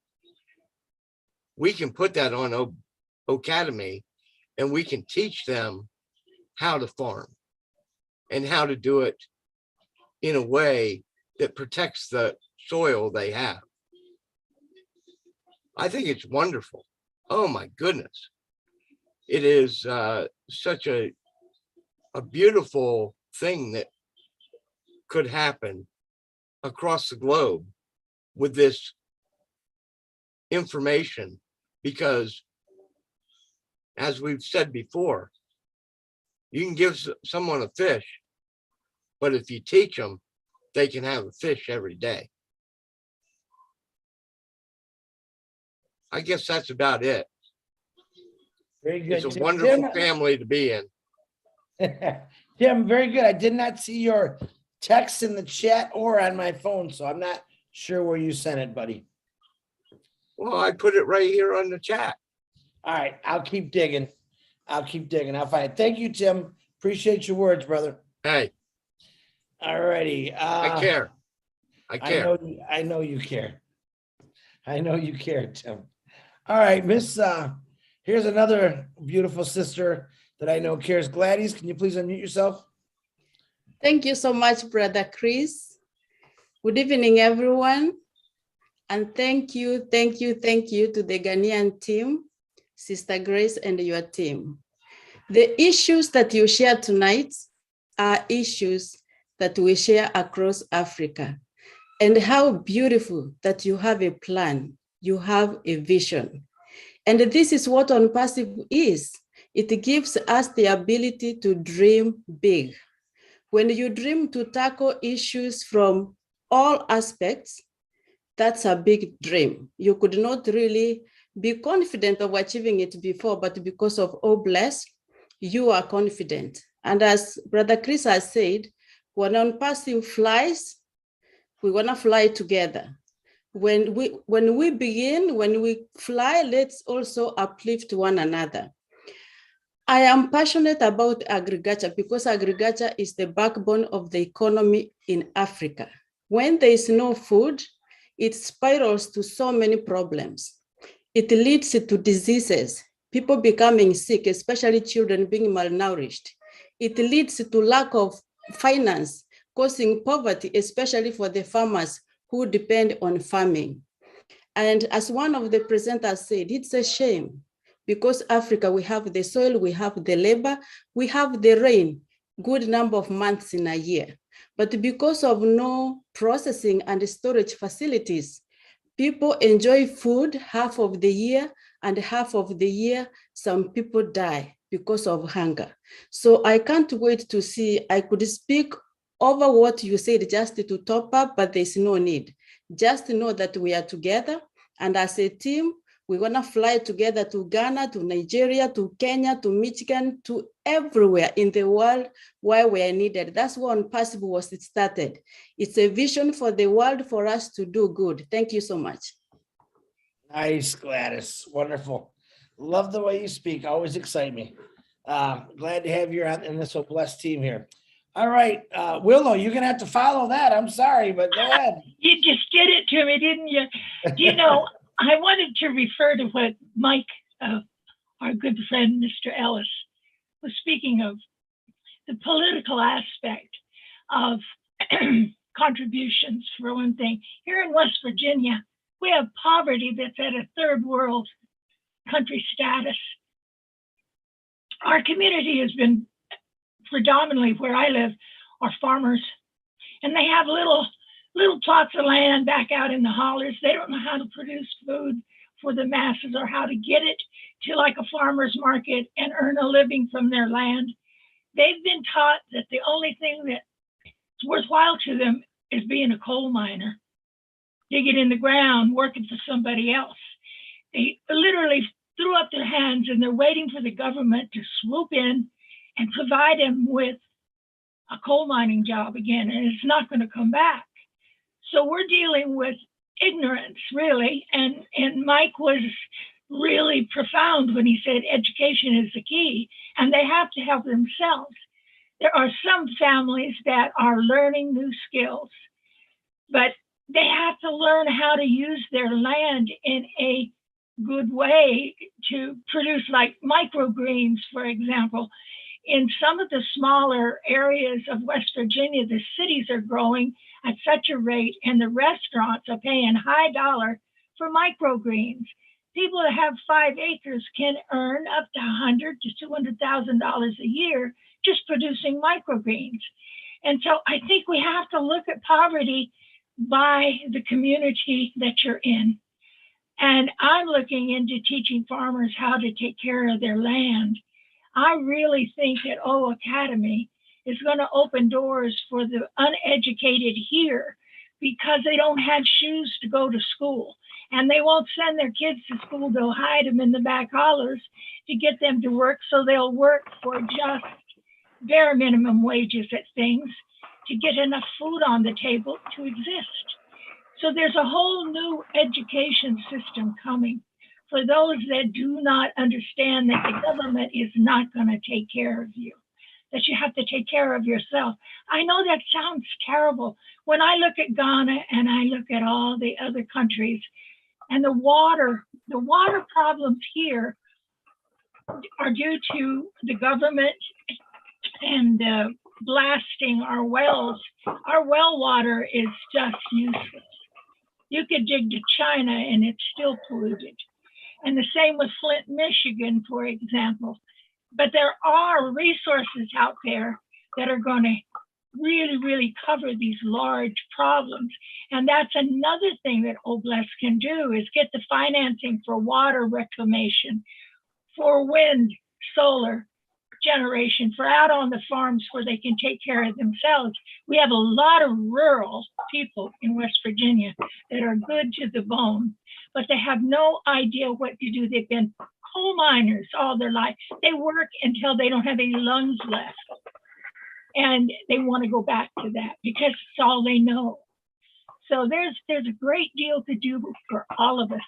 We can put that on Academy, and we can teach them how to farm and how to do it in a way that protects the soil they have. I think it's wonderful. Oh my goodness. It is such a beautiful thing that could happen across the globe with this information, because as we've said before, you can give someone a fish, but if you teach them, they can have a fish every day. I guess that's about it. Very good. It's a wonderful family to be in. Tim, very good. I did not see your text in the chat or on my phone, so I'm not sure where you sent it, buddy. Well, I put it right here on the chat. All right, I'll keep digging. I'll find it. Thank you, Tim. Appreciate your words, brother. Hey. All righty. I care. I know you care. I know you care, Tim. All right, Miss, here's another beautiful sister that I know cares. Gladys, can you please unmute yourself? Thank you so much, Brother Chris. Good evening, everyone. And thank you to the Ghanaian team, Sister Grace and your team. The issues that you shared tonight are issues that we share across Africa. And how beautiful that you have a plan, you have a vision. And this is what OnPassive is. It gives us the ability to dream big. When you dream to tackle issues from all aspects, that's a big dream. You could not really be confident of achieving it before, but because of OBLESS, you are confident. And as Brother Chris has said, when OnPassive flies, we want to fly together. When we begin, when we fly, let's also uplift one another. I am passionate about agriculture because agriculture is the backbone of the economy in Africa. When there is no food, it spirals to so many problems. It leads to diseases, people becoming sick, especially children being malnourished. It leads to lack of finance, causing poverty, especially for the farmers who depend on farming. And as one of the presenters said, it's a shame because Africa, we have the soil, we have the labor, we have the rain, good number of months in a year. But because of no processing and storage facilities, people enjoy food half of the year, and half of the year, some people die because of hunger. So I can't wait to see, I could speak over what you said just to top up, but there's no need. Just know that we are together, and as a team, we're gonna fly together to Ghana, to Nigeria, to Kenya, to Michigan, to everywhere in the world where we are needed. That's why OnPassive was started. It's a vision for the world for us to do good. Thank you so much. Nice, Gladys. Wonderful. Love the way you speak. Always excite me. Glad to have you in this OBLESS team here. All right, Willow, you're gonna have to follow that. I'm sorry, but go ahead. You just did it to me, didn't you? You know, I wanted to refer to what Mike, our good friend, Mr. Ellis, was speaking of, the political aspect of contributions, for one thing. Here in West Virginia, we have poverty that's at a third world country status. Our community has been predominantly, where I live, are farmers, and they have little plots of land back out in the hollers. They don't know how to produce food for the masses or how to get it to like a farmer's market and earn a living from their land. They've been taught that the only thing that's worthwhile to them is being a coal miner, digging in the ground, working for somebody else. They literally threw up their hands and they're waiting for the government to swoop in and provide them with a coal mining job again, and it's not going to come back. So we're dealing with ignorance, really, and Mike was really profound when he said education is the key, and they have to help themselves. There are some families that are learning new skills, but they have to learn how to use their land in a good way to produce, like microgreens, for example. In some of the smaller areas of West Virginia, the cities are growing at such a rate, and the restaurants are paying high dollar for microgreens. People that have 5 acres can earn up to $100,000 to $200,000 a year just producing microgreens. And so I think we have to look at poverty by the community that you're in. And I'm looking into teaching farmers how to take care of their land. I really think that O Academy is going to open doors for the uneducated here because they don't have shoes to go to school. And they won't send their kids to school. They'll hide them in the back hollers to get them to work. So they'll work for just bare minimum wages at things to get enough food on the table to exist. So there's a whole new education system coming for those that do not understand that the government is not going to take care of you, that you have to take care of yourself. I know that sounds terrible. When I look at Ghana and I look at all the other countries and the water problems here are due to the government and blasting our wells. Our well water is just useless. You could dig to China and it's still polluted. And the same with Flint, Michigan, for example. But there are resources out there that are going to really, really cover these large problems. And that's another thing that Oblast can do, is get the financing for water reclamation, for wind, solar generation, for out on the farms where they can take care of themselves. We have a lot of rural people in West Virginia that are good to the bone, but they have no idea what to do. They've been coal miners all their life. They work until they don't have any lungs left. And they want to go back to that because it's all they know. So there's a great deal to do for all of us,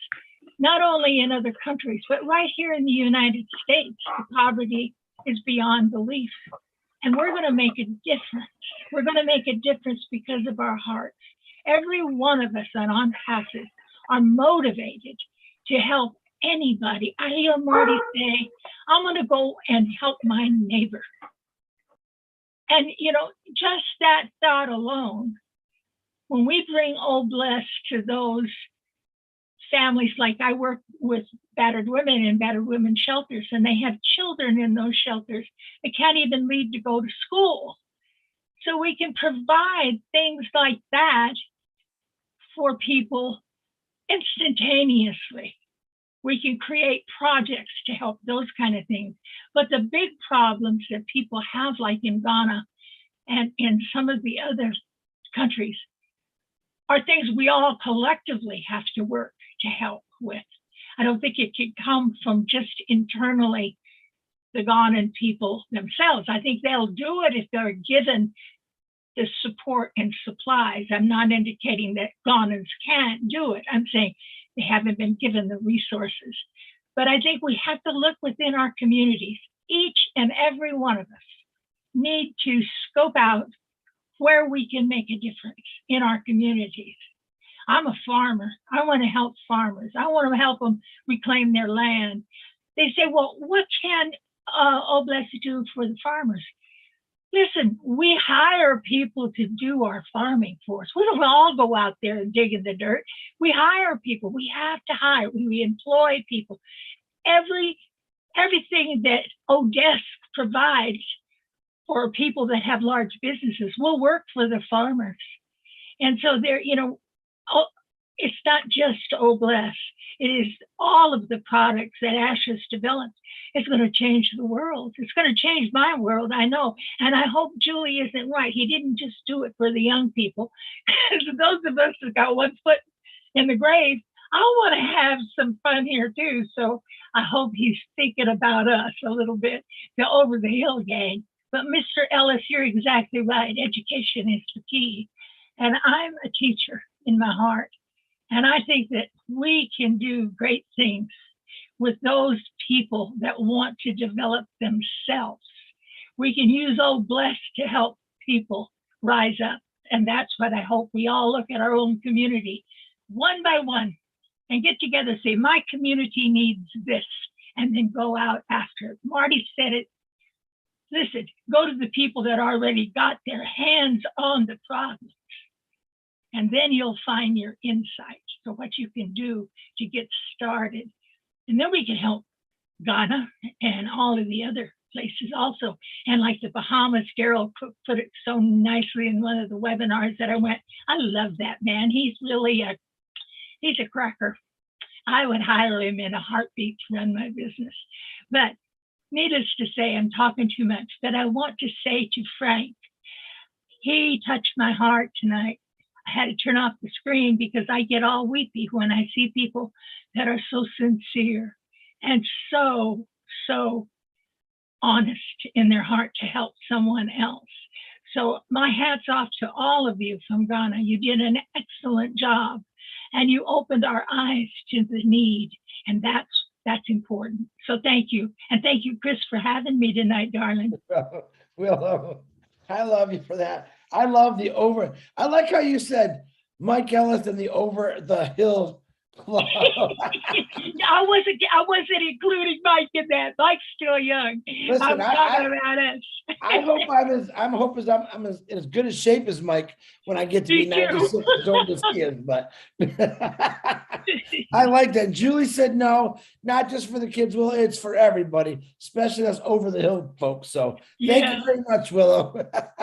not only in other countries, but right here in the United States. The poverty is beyond belief. And we're going to make a difference. We're going to make a difference because of our hearts. Every one of us on passes are motivated to help anybody. I hear Marty say, I'm going to go and help my neighbor. And, you know, just that thought alone, when we bring Oblast to those families, like I work with battered women in battered women's shelters, and they have children in those shelters that can't even leave to go to school. So we can provide things like that for people instantaneously. We can create projects to help those kind of things. But the big problems that people have, like in Ghana and in some of the other countries, are things we all collectively have to work to help with. I don't think it can come from just internally the Ghanaian people themselves. I think they'll do it if they're given the support and supplies. I'm not indicating that Ghanaians can't do it. I'm saying they haven't been given the resources. But I think we have to look within our communities. Each and every one of us need to scope out where we can make a difference in our communities. I'm a farmer. I want to help farmers. I want to help them reclaim their land. They say, well, what can Oblast do for the farmers? Listen, we hire people to do our farming for us. We don't all go out there and dig in the dirt. We hire people. We have to hire. We employ people. Everything that Odesk provides for people that have large businesses will work for the farmers. And so there, you know, it's not just Oblast. It is all of the products that Ash has developed. It's going to change the world. It's going to change my world, I know. And I hope Julie isn't right. He didn't just do it for the young people. Those of us that got one foot in the grave, I want to have some fun here too. So I hope he's thinking about us a little bit, the Over the Hill gang. But Mr. Ellis, you're exactly right. Education is the key. And I'm a teacher in my heart. And I think that we can do great things with those people that want to develop themselves. We can use Oblast to help people rise up. And that's what I hope we all look at our own community one by one and get together, say, my community needs this, and then go out after it. Marty said it. Listen, go to the people that already got their hands on the problems, and then you'll find your insights for what you can do to get started. And then we can help Ghana and all of the other places also. And like the Bahamas, Daryl Cook put it so nicely in one of the webinars that I went, I love that man. He's really he's a cracker. I would hire him in a heartbeat to run my business. But needless to say, I'm talking too much, but I want to say to Frank, he touched my heart tonight. I had to turn off the screen because I get all weepy when I see people that are so sincere and so honest in their heart to help someone else. So my hat's off to all of you from Ghana. You did an excellent job and you opened our eyes to the need, and that's important. So thank you. And thank you, Chris, for having me tonight, darling. Well, I love you for that. I love I like how you said Mike Ellis and the Over the Hill I wasn't including Mike in that. Mike's still young. Listen, I'm talking about us. I hope I'm as good a shape as Mike when I get to be Me too. 96 years old as he is, but I like that. Julie said no, not just for the kids, Willow, it's for everybody, especially us over the hill folks. So thank Yeah. you very much, Willow.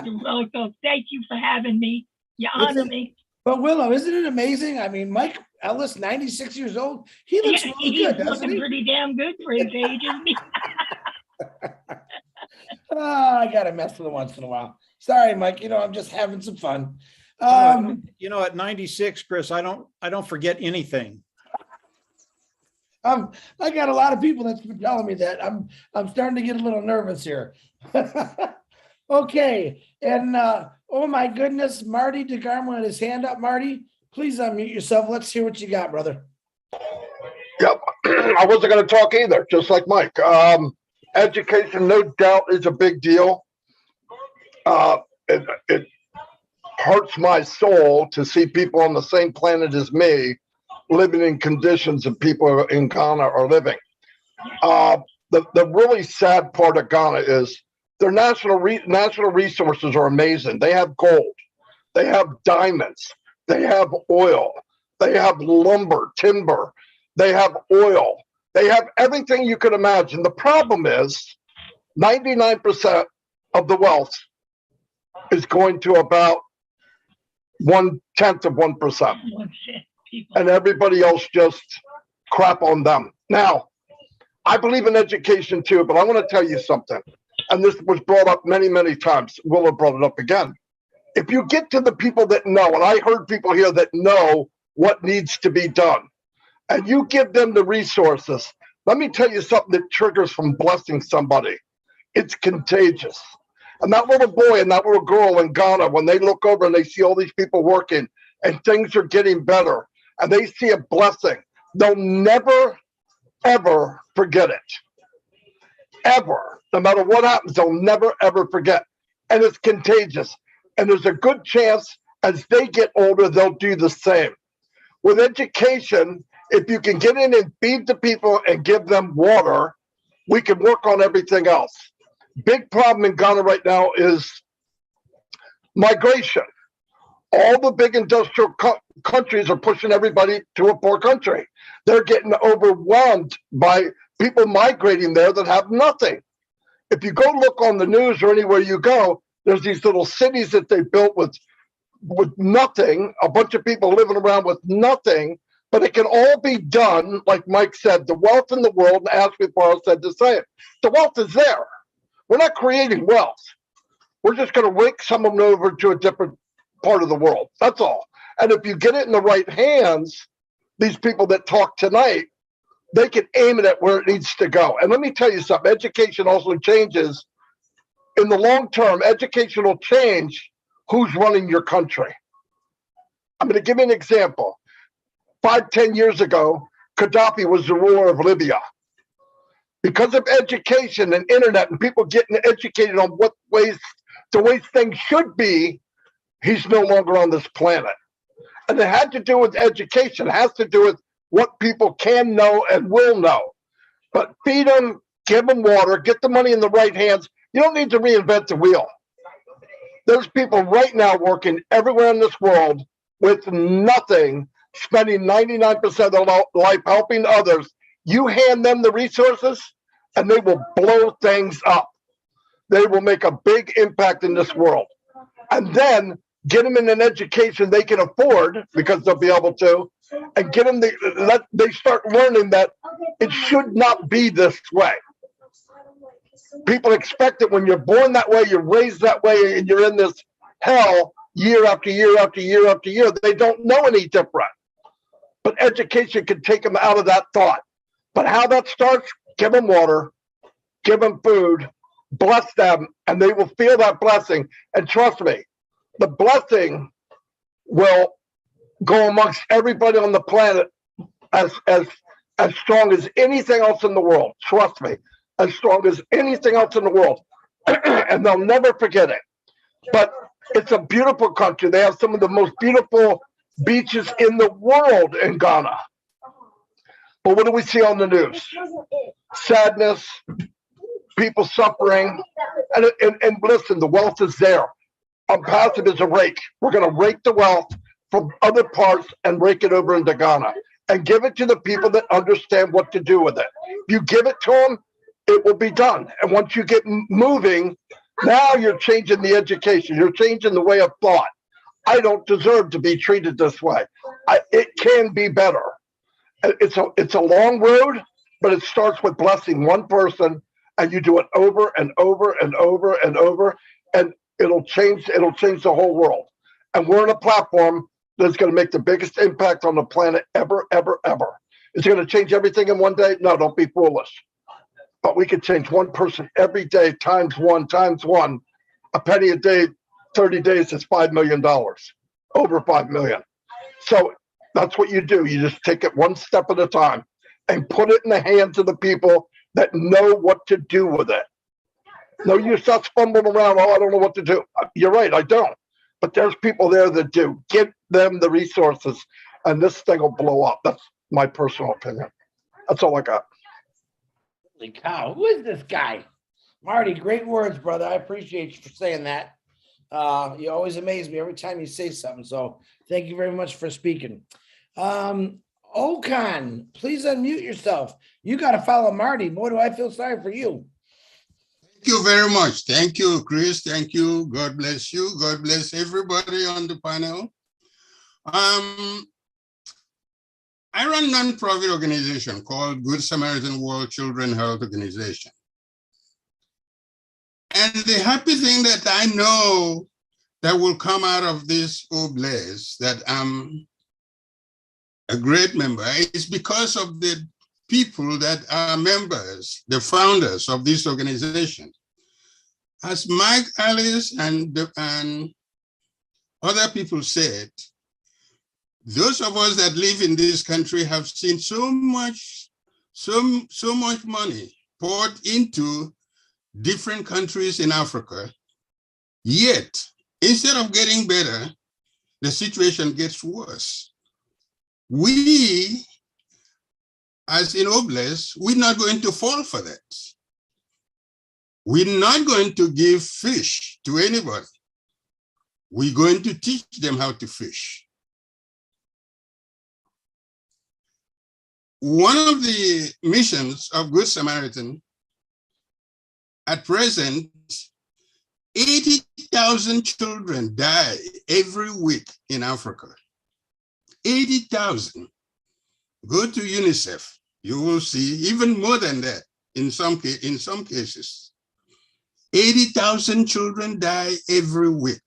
You're welcome. Thank you for having me. You honor me. But Willow, isn't it amazing? I mean, Mike Ellis, 96 years old, he looks Yeah, really he's good, doesn't looking he? pretty damn good for his age, isn't he? I gotta mess with it once in a while. Sorry, Mike. I'm just having some fun. At 96, Chris, I don't forget anything. I got a lot of people that's been telling me that. I'm starting to get a little nervous here. Okay, and oh my goodness, Marty DeGarmo had his hand up. Marty, please unmute yourself. Let's hear what you got, brother. Yep, I wasn't going to talk either, just like Mike. Education, no doubt, is a big deal. It hurts my soul to see people on the same planet as me living in conditions that people in Ghana are living. The really sad part of Ghana is their natural resources are amazing. They have gold, they have diamonds, they have oil, they have lumber, timber, they have oil, they have everything you could imagine. The problem is 99% of the wealth is going to about 1/10 of 1%. And everybody else just crap on them. Now, I believe in education too, but I want to tell you something. And this was brought up many, many times. Willow brought it up again. If you get to the people that know, and I heard people here that know what needs to be done, and you give them the resources, let me tell you something that triggers from blessing somebody. It's contagious. And that little boy and that little girl in Ghana, when they look over and they see all these people working and things are getting better, and they see a blessing, they'll never, ever forget it. Ever. No matter what happens, they'll never, ever forget. And it's contagious. And there's a good chance as they get older, they'll do the same. With education, if you can get in and feed the people and give them water, we can work on everything else. Big problem in Ghana right now is migration. All the big industrial countries are pushing everybody to a poor country. They're getting overwhelmed by people migrating there that have nothing. If you go look on the news or anywhere you go, there's these little cities that they built with nothing, a bunch of people living around with nothing, but it can all be done, like Mike said, the wealth in the world, and Ashley Barr said the same. The wealth is there. We're not creating wealth. We're just going to wake someone over to a different part of the world. That's all. And if you get it in the right hands, these people that talk tonight, they can aim it at where it needs to go. And let me tell you something, education also changes. In the long term, education will change who's running your country. I'm going to give you an example. 5-10 years ago, Gaddafi was the ruler of Libya. Because of education and internet and people getting educated on what ways, the way things should be, he's no longer on this planet. And it had to do with education. It has to do with what people can know and will know. But feed them, give them water, get the money in the right hands. You don't need to reinvent the wheel. There's people right now working everywhere in this world with nothing, spending 99% of their life helping others. You hand them the resources and they will blow things up. They will make a big impact in this world. And then get them in an education they can afford, because they'll be able to, and get them they start learning that it should not be this way. People expect it when you're born that way, you're raised that way, and you're in this hell year after year after year after year. They don't know any different. But education can take them out of that thought. But how that starts, give them water, give them food, bless them, and they will feel that blessing. And trust me, the blessing will go amongst everybody on the planet as strong as anything else in the world. Trust me, as strong as anything else in the world. And they'll never forget it. But it's a beautiful country. They have some of the most beautiful beaches in the world in Ghana. But what do we see on the news? Sadness, people suffering, and listen, the wealth is there. Passive is a rake. We're going to rake the wealth from other parts and rake it over into Ghana and give it to the people that understand what to do with it. If you give it to them, it will be done. And once you get moving, now you're changing the education. You're changing the way of thought. I don't deserve to be treated this way. It can be better. It's a long road, but it starts with blessing one person, and you do it over and over and over and over, and it'll change the whole world. And we're on a platform that's going to make the biggest impact on the planet ever, ever, ever. Is it going to change everything in one day? No, don't be foolish. But we can change one person every day, times one, a penny a day, 30 days is $5 million, over 5 million. So that's what you do. You just take it one step at a time and put it in the hands of the people that know what to do with it. No, you start fumbling around. Oh, I don't know what to do. You're right, I don't. But there's people there that do. Give them the resources, and this thing will blow up. That's my personal opinion. That's all I got. Holy cow, who is this guy? Marty, great words, brother. I appreciate you for saying that. You always amaze me every time you say something. So thank you very much for speaking. Okan, please unmute yourself. You got to follow Marty. Boy, do I feel sorry for you. Thank you very much. Thank you, Chris. Thank you. God bless you. God bless everybody on the panel. I run a non-profit organization called Good Samaritan World Children Health Organization. And the happy thing that I know that will come out of this Oblaze, that I'm a great member, is because of the people that are members, the founders of this organization. As Mike Ellis and other people said, those of us that live in this country have seen so much money poured into different countries in Africa. Yet, instead of getting better, the situation gets worse. We, as in Oblaze, we're not going to fall for that. We're not going to give fish to anybody. We're going to teach them how to fish. One of the missions of Good Samaritan, at present, 80,000 children die every week in Africa. 80,000. Go to UNICEF, you will see even more than that in some cases. 80,000 children die every week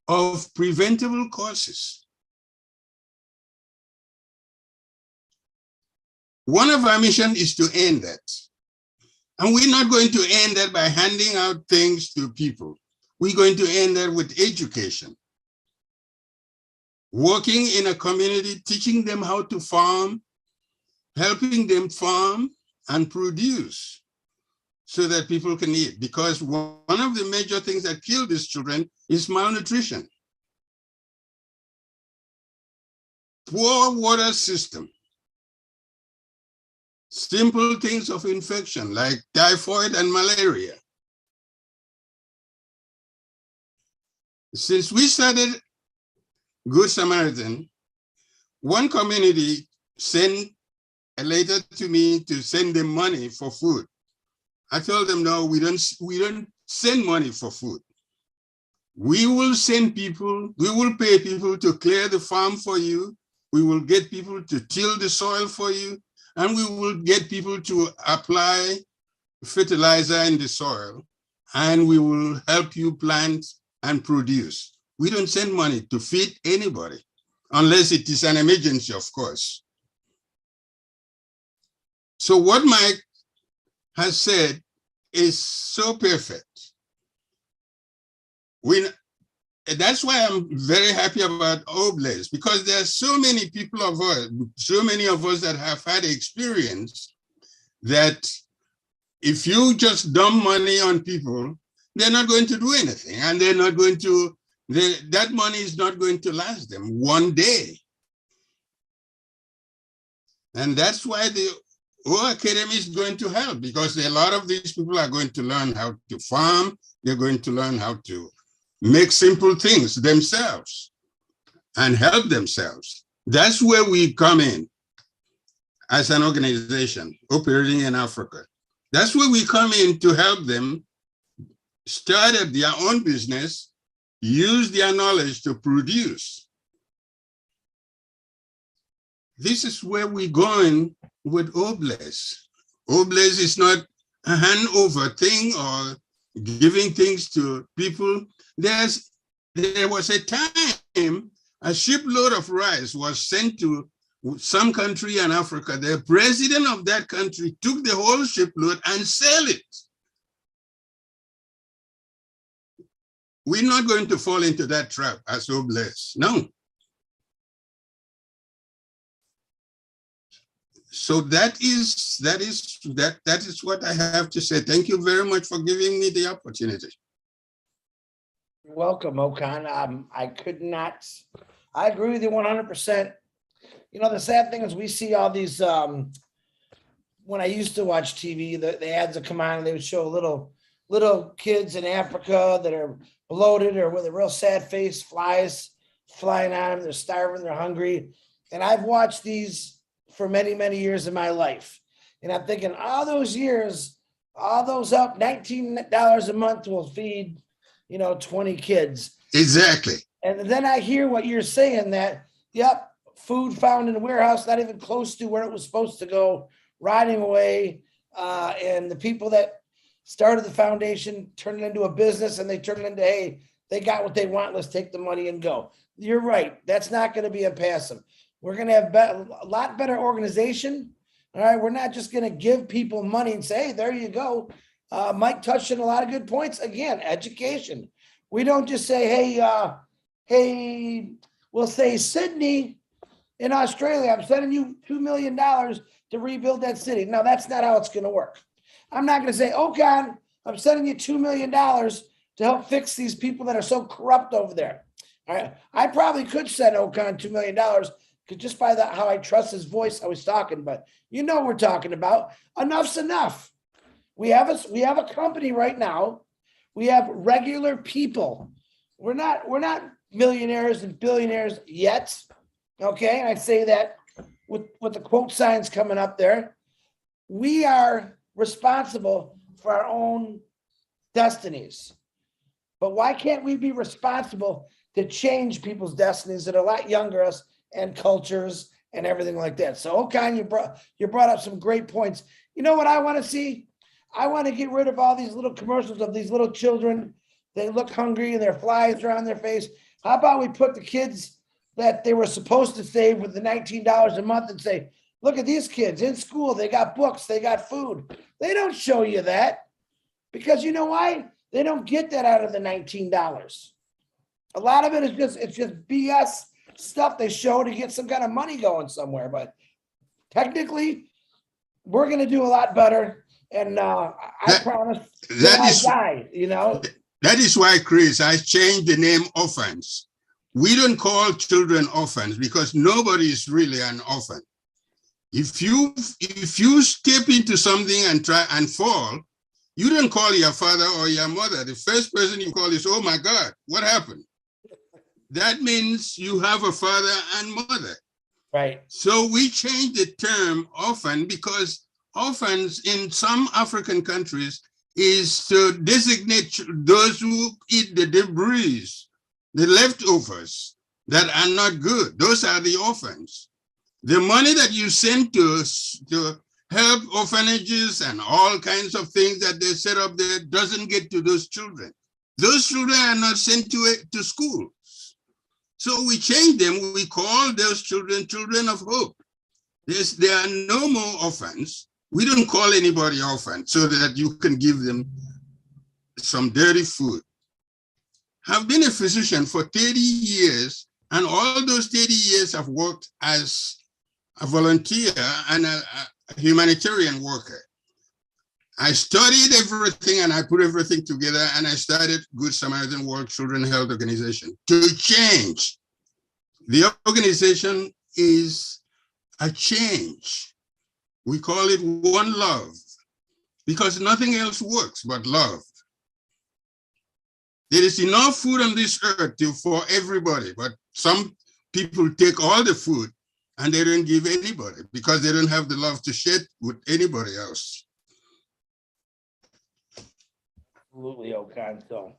of preventable causes. One of our missions is to end that. And we're not going to end that by handing out things to people. We're going to end that with education. Working in a community, teaching them how to farm, helping them farm and produce so that people can eat. Because one of the major things that kill these children is malnutrition. Poor water system. Simple things of infection like typhoid and malaria. Since we started Good Samaritan, one community sent a letter to me to send them money for food. I told them, no, we don't send money for food. We will send people, we will pay people to clear the farm for you. We will get people to till the soil for you. And we will get people to apply fertilizer in the soil, and we will help you plant and produce. We don't send money to feed anybody, unless it is an emergency, of course. So what Mike has said is so perfect. That's why I'm very happy about Oblaze, because there are so many people of us, so many of us that have had experience that if you just dump money on people, they're not going to do anything, and they're not going to, that money is not going to last them one day. And that's why the O Academy is going to help, because a lot of these people are going to learn how to farm. They're going to learn how to make simple things themselves and help themselves. That's where we come in as an organization operating in Africa. That's where we come in to help them start up their own business, use their knowledge to produce. This is where we're going with Obless. Obless is not a handover thing or giving things to people. There was a time a shipload of rice was sent to some country in Africa. The president of that country took the whole shipload and sell it. We're not going to fall into that trap as Obless. No. So that is what I have to say. Thank you very much for giving me the opportunity. You're welcome, Okan. I agree with you 100%. You know, the sad thing is we see all these, when I used to watch TV, the ads would come on and they would show little kids in Africa that are bloated or with a real sad face, flies flying on them, they're starving, they're hungry. And I've watched these for many, many years in my life. And I'm thinking, all those years, all those up, $19 a month will feed, 20 kids. Exactly. And then I hear what you're saying that, yep, food found in a warehouse, not even close to where it was supposed to go, rotting away. And the people that started the foundation turned it into a business and they turned it into, hey, they got what they want. Let's take the money and go. You're right. That's not going to be a passive. We're going to have a lot better organization. All right. We're not just going to give people money and say, hey, there you go. Mike touched on a lot of good points. Again, education. We don't just say, hey, we'll say Sydney in Australia, I'm sending you $2 million to rebuild that city. No, that's not how it's going to work. I'm not going to say, oh God, I'm sending you $2 million to help fix these people that are so corrupt over there. All right. I probably could send Okan $2 million because just by how I trust his voice, I was talking, but you know what we're talking about. Enough's enough. We have a company right now. We have regular people. We're not millionaires and billionaires yet. Okay. And I say that with the quote signs coming up there. We are responsible for our own destinies. But why can't we be responsible to change people's destinies that are a lot younger us and cultures and everything like that? So Okan, you brought up some great points. You know what I want to see? I want to get rid of all these little commercials of these little children. They look hungry and their flies are on their face. How about we put the kids that they were supposed to save with the $19 a month and say, look at these kids in school. They got books. They got food. They don't show you that because you know why? They don't get that out of the $19. A lot of it is it's just BS stuff they show to get some kind of money going somewhere. But technically, we're going to do a lot better. And I promise that is why, Chris, I changed the name orphans. We don't call children orphans because nobody is really an orphan. If you step into something and try and fall, you don't call your father or your mother. The first person you call is, oh my God, what happened? That means you have a father and mother. Right. So we changed the term orphan because orphans in some African countries is to designate those who eat the debris, the leftovers that are not good. Those are the orphans. The money that you send to help orphanages and all kinds of things that they set up there doesn't get to those children. Those children are not sent to school. So we change them. We call those children children of hope. There are no more orphans. We don't call anybody orphan so that you can give them some dirty food. I've been a physician for 30 years, and all those 30 years I've worked as a volunteer and a humanitarian worker. I studied everything and I put everything together and I started Good Samaritan World Children Health Organization to change. The organization is a change. We call it one love because nothing else works but love. There is enough food on this earth for everybody, but some people take all the food and they don't give anybody because they don't have the love to share with anybody else. Absolutely, Okan. So,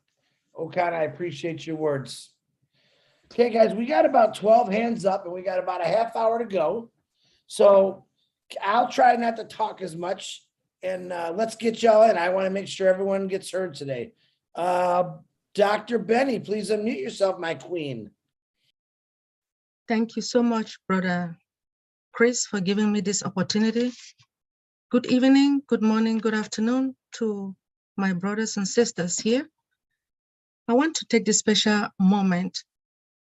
Okan, I appreciate your words. Okay, guys, we got about 12 hands up and we got about a half hour to go. So I'll try not to talk as much and let's get y'all in. I want to make sure everyone gets heard today. Dr. Benny, please unmute yourself, my queen. Thank you so much, Brother Chris, for giving me this opportunity. Good evening, good morning, good afternoon to my brothers and sisters here. I want to take this special moment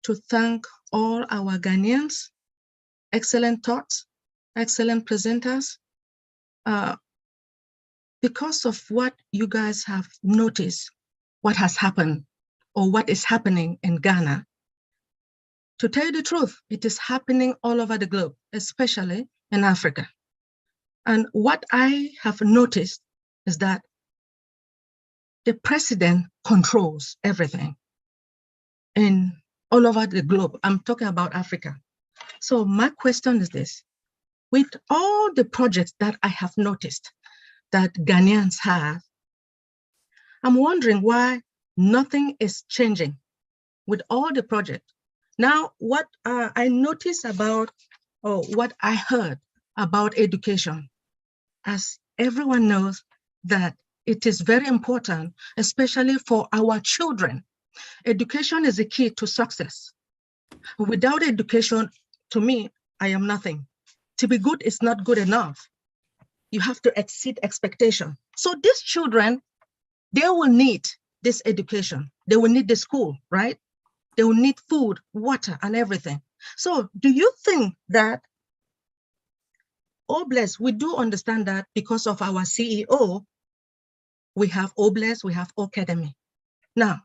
to thank all our Ghanaians, excellent thoughts, excellent presenters. Because of what you guys have noticed, what has happened or what is happening in Ghana, to tell you the truth, it is happening all over the globe, especially in Africa. And what I have noticed is that the president controls everything in all over the globe. I'm talking about Africa. So my question is this: with all the projects that I have noticed that Ghanaians have, I'm wondering why nothing is changing with all the projects. Now, what I noticed about, or what I heard about education, as everyone knows that it is very important, especially for our children. Education is the key to success. Without education, to me, I am nothing. To be good is not good enough. You have to exceed expectation. So these children, they will need this education. They will need the school, right? They will need food, water, and everything. So do you think that, Obless, we do understand that because of our CEO, we have Obless, we have Academy. Now,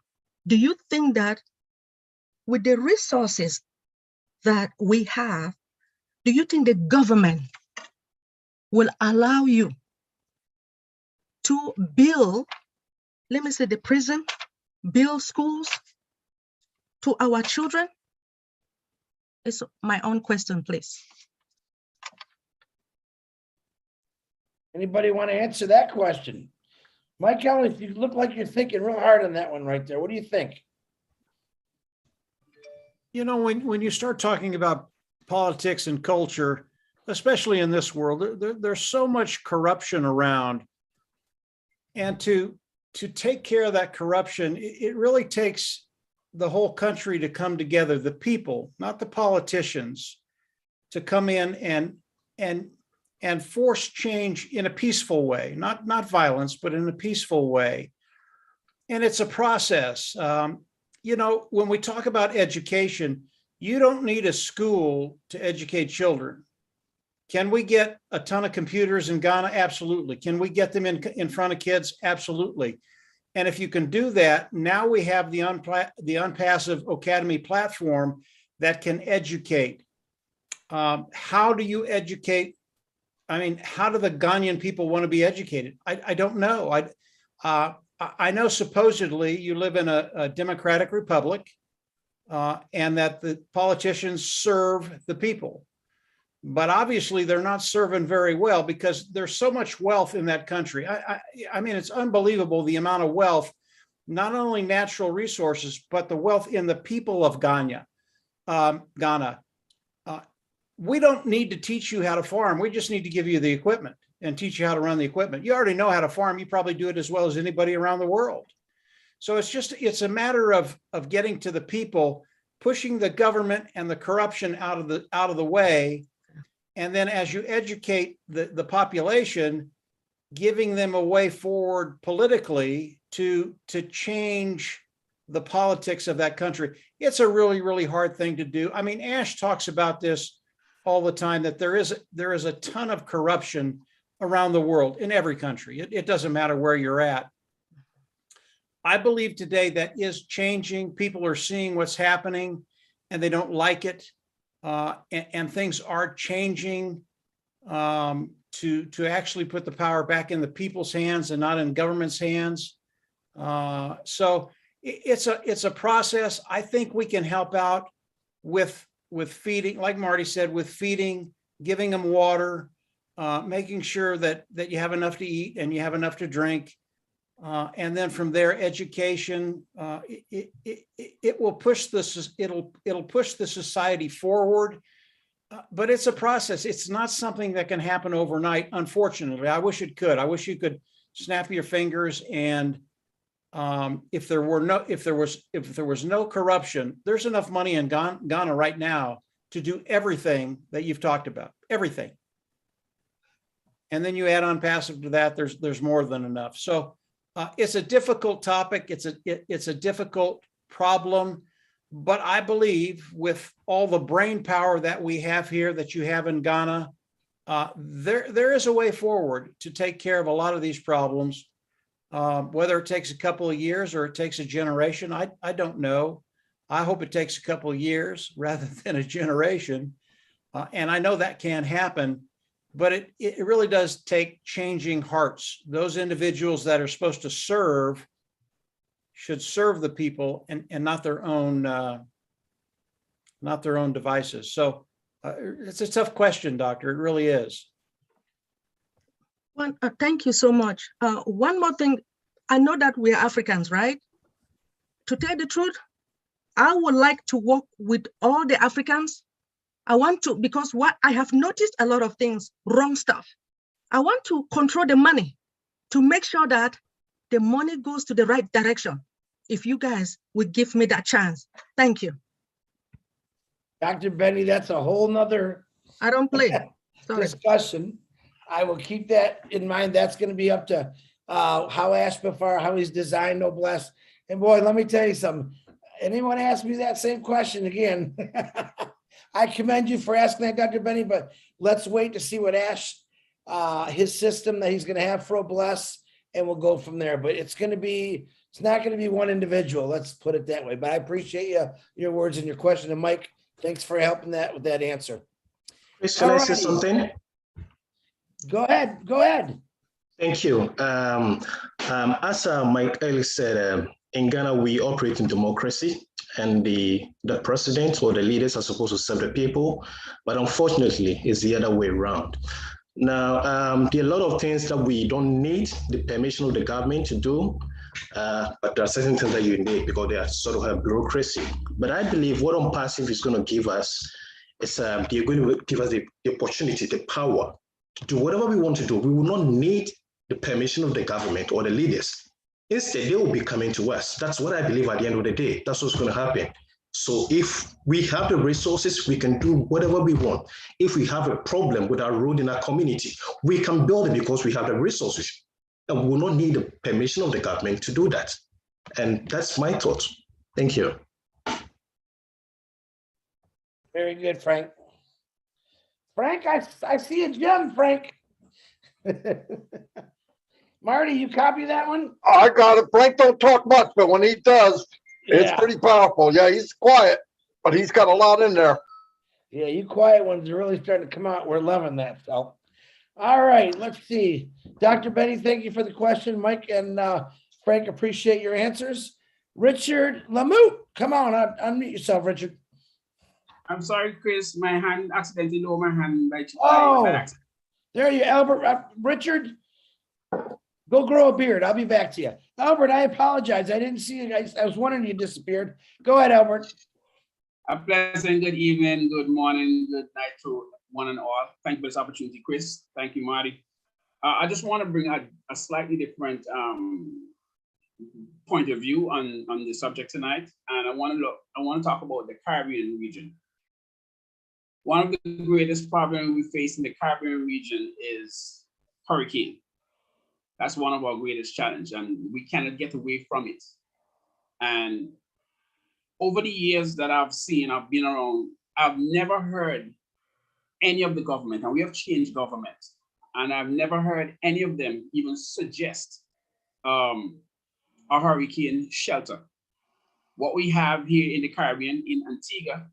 do you think that with the resources that we have, do you think the government will allow you to build, let me say, the prison, build schools to our children? It's my own question, please. Anybody want to answer that question? Mike Ellis, you look like you're thinking real hard on that one right there. What do you think? You know, when you start talking about politics and culture, especially in this world, there's so much corruption around. And to take care of that corruption, it really takes the whole country to come together, the people, not the politicians, to come in and force change in a peaceful way, not violence, but in a peaceful way. And it's a process. You know, when we talk about education, you don't need a school to educate children. Can we get a ton of computers in Ghana? Absolutely. Can we get them in front of kids? Absolutely. And if you can do that, now we have the Unpassive Academy platform that can educate. How do you educate? I mean, how do the Ghanaian people want to be educated? I don't know. I know supposedly you live in a democratic republic and that the politicians serve the people. But obviously they're not serving very well because there's so much wealth in that country. I mean, it's unbelievable the amount of wealth, not only natural resources, but the wealth in the people of Ghana. We don't need to teach you how to farm. We just need to give you the equipment and teach you how to run the equipment. You already know how to farm. You probably do it as well as anybody around the world. So it's a matter of getting to the people, pushing the government and the corruption out of the way. And then as you educate the population, giving them a way forward politically to change the politics of that country. It's a really, really hard thing to do. I mean, Ash talks about this all the time, that there is a ton of corruption around the world in every country. It doesn't matter where you're at. I believe today that is changing. People are seeing what's happening and they don't like it. and things are changing to actually put the power back in the people's hands and not in government's hands. So it's a process. I think we can help out with feeding, like Marty said, with feeding, giving them water, making sure that you have enough to eat and you have enough to drink. And then from there, education, it will push this, it'll push the society forward, but it's a process. It's not something that can happen overnight. Unfortunately, I wish it could. I wish you could snap your fingers and if there was no corruption, there's enough money in Ghana right now to do everything that you've talked about, everything. And then you add on passive to that, there's more than enough. So it's a difficult topic. It's a difficult problem, but I believe with all the brain power that we have here, that you have in Ghana, there is a way forward to take care of a lot of these problems. Whether it takes a couple of years or it takes a generation, I don't know. I hope it takes a couple of years rather than a generation. And I know that can happen, but it really does take changing hearts. Those individuals that are supposed to serve should serve the people and not their own devices. So it's a tough question, Doctor. It really is. Thank you so much. One more thing. I know that we are Africans, right? To tell the truth, I would like to work with all the Africans. I want to, because what I have noticed a lot of things, wrong stuff. I want to control the money to make sure that the money goes to the right direction. If you guys would give me that chance. Thank you. Dr. Benny, that's a whole nother I don't play. Sorry. discussion. I will keep that in mind. That's going to be up to how Ashbafar, how he's designed Noblesse. And boy, let me tell you something. Anyone ask me that same question again, I commend you for asking that, Dr. Benny, but let's wait to see what Ash, his system that he's going to have for Noblesse, and we'll go from there. But it's not going to be one individual. Let's put it that way. But I appreciate your words and your question. And Mike, thanks for helping with that answer. Chris, can I say something? Go ahead. Thank you. As Mike Ellis said, in Ghana, we operate in democracy, and the president or the leaders are supposed to serve the people, but unfortunately, it's the other way around. Now, there are a lot of things that we don't need the permission of the government to do, but there are certain things that you need because they are sort of a bureaucracy. But I believe what OnPassive is going to give us is they're going to give us the opportunity, the power to do whatever we want to do. We will not need the permission of the government or the leaders. Instead, they will be coming to us. That's what I believe at the end of the day. That's what's going to happen. So if we have the resources, we can do whatever we want. If we have a problem with our road in our community, we can build it because we have the resources. And we will not need the permission of the government to do that. And that's my thought. Thank you. Very good, Frank. Frank, I see a gem, Frank. Marty, you copy that one? I got it. Frank don't talk much, but when he does, it's pretty powerful. Yeah, he's quiet, but he's got a lot in there. Yeah, you quiet ones are really starting to come out. We're loving that. So, all right, let's see. Dr. Benny, thank you for the question. Mike and Frank, appreciate your answers. Richard Lamoot, come on, unmute yourself, Richard. I'm sorry, Chris. My hand accidentally lowered my hand. There you, Albert. Richard, go grow a beard. I'll be back to you. Albert, I apologize. I didn't see you. I was wondering you disappeared. Go ahead, Albert. A pleasant good evening, good morning, good night to one and all. Thank you for this opportunity, Chris. Thank you, Marty. I just want to bring a slightly different point of view on the subject tonight, and I want to talk about the Caribbean region. One of the greatest problems we face in the Caribbean region is hurricane. That's one of our greatest challenges, and we cannot get away from it. And over the years that I've been around, I've never heard any of the government, and we have changed government, and I've never heard any of them even suggest a hurricane shelter. What we have here in the Caribbean, in Antigua,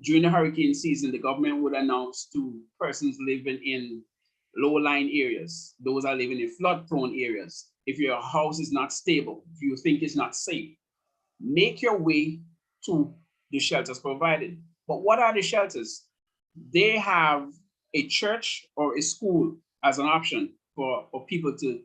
during the hurricane season, the government would announce to persons living in low-lying areas, those are living in flood-prone areas, if your house is not stable, if you think it's not safe, make your way to the shelters provided. But what are the shelters? They have a church or a school as an option for people to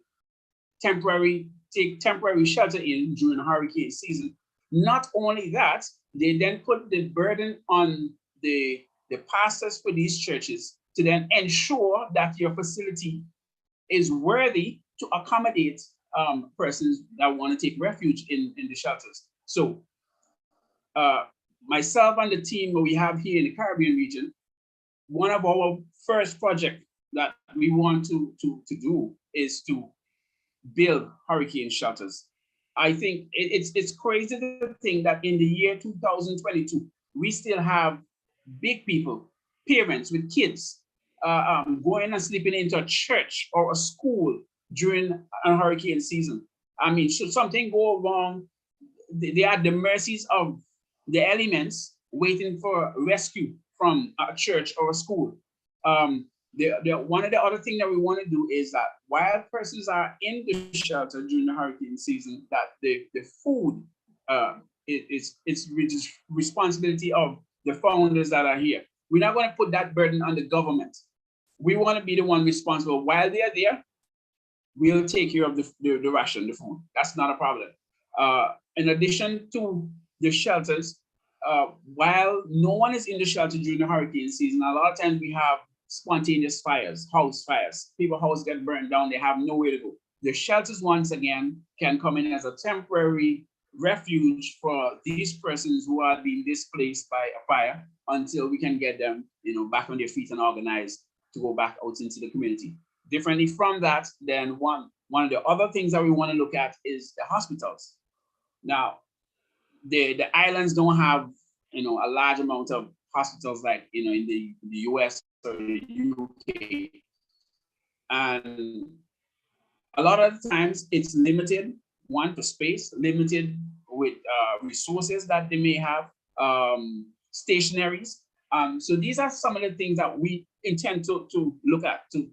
take temporary shelter in during the hurricane season. Not only that, they then put the burden on the pastors for these churches to then ensure that your facility is worthy to accommodate persons that want to take refuge in the shelters. So myself and the team that we have here in the Caribbean region, one of our first projects that we want to do is to build hurricane shelters. I think it's crazy to think that in the year 2022, we still have big people, parents with kids, going and sleeping into a church or a school during a hurricane season. I mean, should something go wrong, they are at the mercies of the elements waiting for rescue from a church or a school. One of the other things that we want to do is that while persons are in the shelter during the hurricane season, that the food it's responsibility of the founders that are here. We're not going to put that burden on the government. We want to be the one responsible. While they are there, we'll take care of the ration, the food. That's not a problem. In addition to the shelters, while no one is in the shelter during the hurricane season, a lot of times we have spontaneous fires, house fires. People's houses get burned down, they have nowhere to go. The shelters, once again, can come in as a temporary refuge for these persons who are being displaced by a fire until we can get them, back on their feet and organized to go back out into the community. Differently from that, then one of the other things that we want to look at is the hospitals. Now, the islands don't have, a large amount of hospitals like, in the US or the UK. And a lot of times it's limited, one, for space, limited with resources that they may have, stationaries. So these are some of the things that we intend to look at, to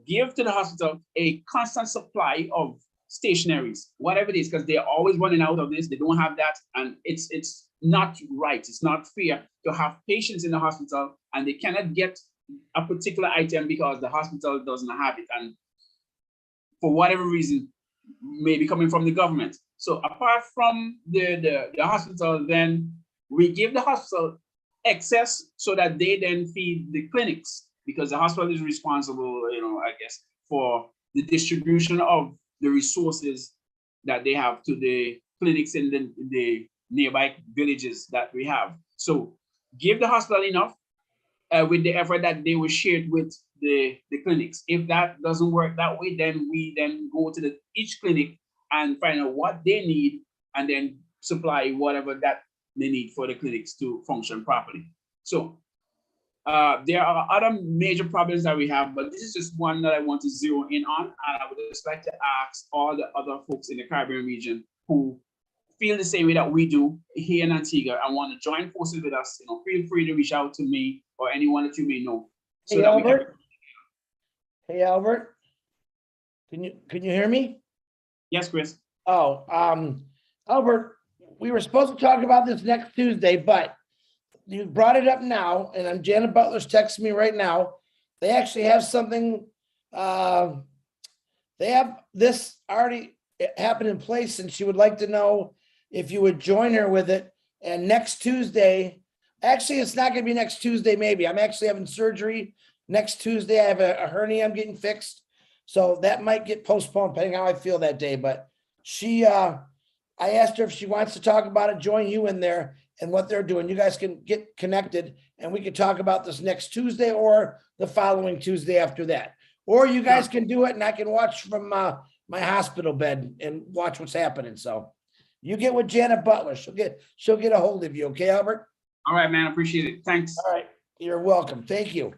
give to the hospital a constant supply of stationaries, whatever it is, because they're always running out of this. They don't have that, and it's not right. It's not fair to have patients in the hospital and they cannot get a particular item because the hospital doesn't have it, and for whatever reason, maybe coming from the government. So apart from the hospital, then we give the hospital excess so that they then feed the clinics, because the hospital is responsible, I guess, for the distribution of the resources that they have to the clinics in the nearby villages that we have. So give the hospital enough with the effort that they will share with the clinics. If that doesn't work that way, then we then go to each clinic and find out what they need and then supply whatever that they need for the clinics to function properly. So there are other major problems that we have, but this is just one that I want to zero in on. And I would just like to ask all the other folks in the Caribbean region who feel the same way that we do here in Antigua and want to join forces with us, feel free to reach out to me or anyone that you may know. So Hey, Albert. Hey, Albert. Can you hear me? Yes, Chris. Oh, Albert, we were supposed to talk about this next Tuesday, but you brought it up now, and Janet Butler's texting me right now. They actually have something, they have this already happened in place, and she would like to know if you would join her with it. And next Tuesday, actually, it's not gonna be next Tuesday, maybe. I'm actually having surgery next Tuesday. I have a hernia I'm getting fixed. So that might get postponed depending how I feel that day. But she, I asked her if she wants to talk about it, join you in there and what they're doing. You guys can get connected and we can talk about this next Tuesday or the following Tuesday after that. Or you guys can do it and I can watch from my hospital bed and watch what's happening. So you get with Janet Butler. She'll get a hold of you. Okay, Albert? All right, man. Appreciate it. Thanks. All right. You're welcome. Thank you.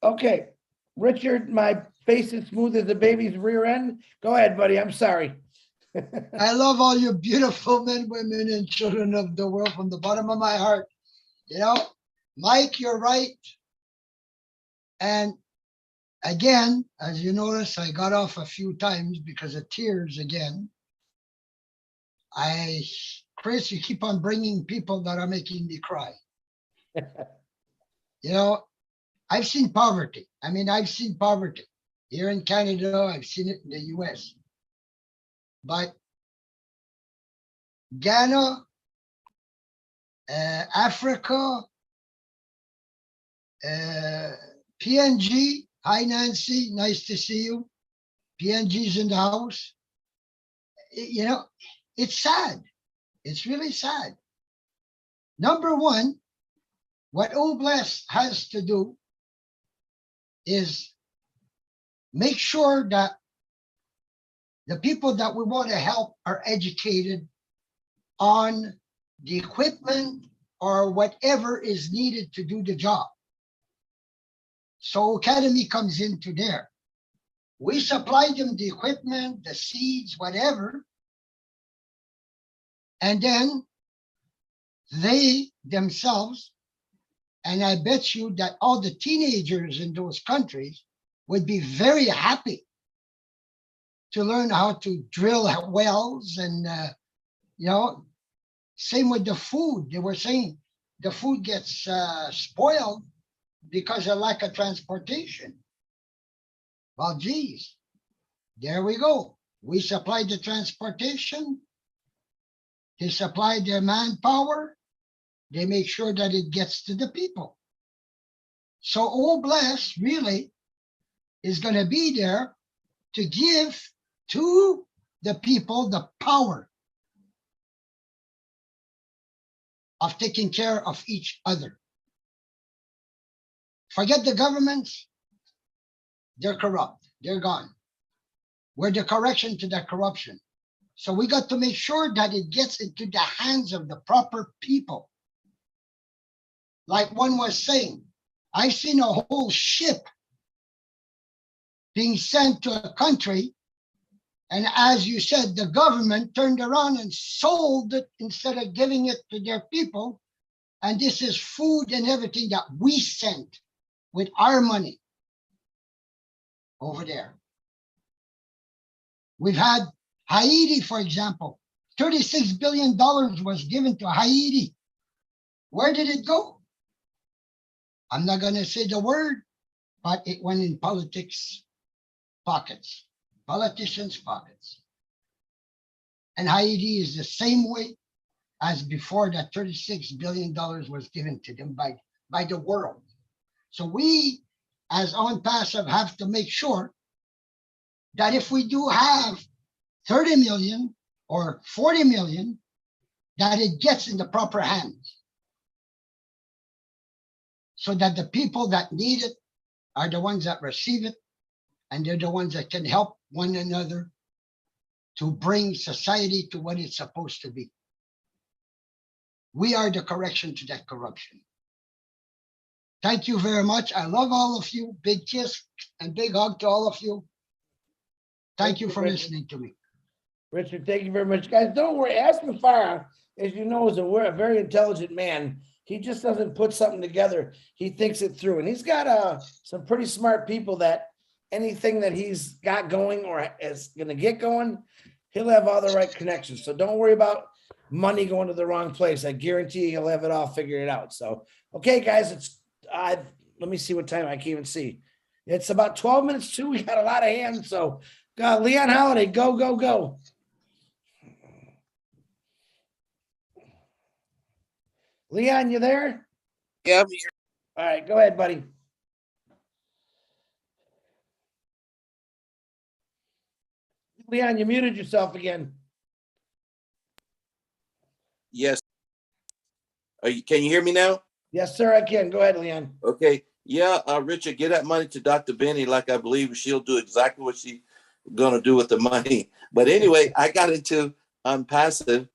Okay. Richard, my face is smooth as a baby's rear end. Go ahead, buddy. I'm sorry. I love all you beautiful men, women, and children of the world from the bottom of my heart. You know, Mike, you're right. And again, as you notice, I got off a few times because of tears again. Chris, you keep on bringing people that are making me cry. You know, I've seen poverty. I mean, I've seen poverty here in Canada. I've seen it in the US. But Ghana, Africa, PNG. Hi, Nancy. Nice to see you. PNG's in the house. You know, it's sad. It's really sad. Number one, what Oblast has to do is make sure that the people that we want to help are educated on the equipment or whatever is needed to do the job. So Academy comes into there. We supply them the equipment, the seeds, whatever, and then they themselves, and I bet you that all the teenagers in those countries would be very happy to learn how to drill wells and, you know, same with the food. They were saying the food gets spoiled because of lack of transportation. Well, geez, there we go. We supply the transportation. They supply their manpower. They make sure that it gets to the people. So Oblast really is going to be there to give to the people the power of taking care of each other. Forget the governments. They're corrupt. They're gone. We're the correction to that corruption. So we got to make sure that it gets into the hands of the proper people. Like one was saying, I've seen a whole ship being sent to a country, and as you said, the government turned around and sold it instead of giving it to their people. And this is food and everything that we sent with our money over there. We've had Haiti, for example, $36 billion was given to Haiti. Where did it go? I'm not going to say the word, but it went in politics pockets, politicians' pockets. And Haiti is the same way as before that $36 billion was given to them by the world. So we, as On Passive, have to make sure that if we do have 30 million or 40 million, that it gets in the proper hands, so that the people that need it are the ones that receive it, and they're the ones that can help one another to bring society to what it's supposed to be. We are the correction to that corruption. Thank you very much. I love all of you. Big kiss and big hug to all of you. Thank you for listening to me. Richard, thank you very much. Guys, don't worry. Asking Farah, as you know, is a very intelligent man. He just doesn't put something together. He thinks it through. And he's got some pretty smart people that anything that he's got going or is going to get going, he'll have all the right connections. So don't worry about money going to the wrong place. I guarantee you he'll have it all figured out. So, okay, guys, it's let me see what time. I can't even see. It's about 12 minutes to. We got a lot of hands. So, Leon Holiday, go, go, go. Leon, you there? Yeah, I'm here. All right, go ahead, buddy. Leon, you muted yourself again. Yes. Can you hear me now? Yes, sir, I can. Go ahead, Leon. Okay. Yeah, Richard, get that money to Dr. Benny, like I believe she'll do exactly what she's gonna do with the money. But anyway, I got into Passive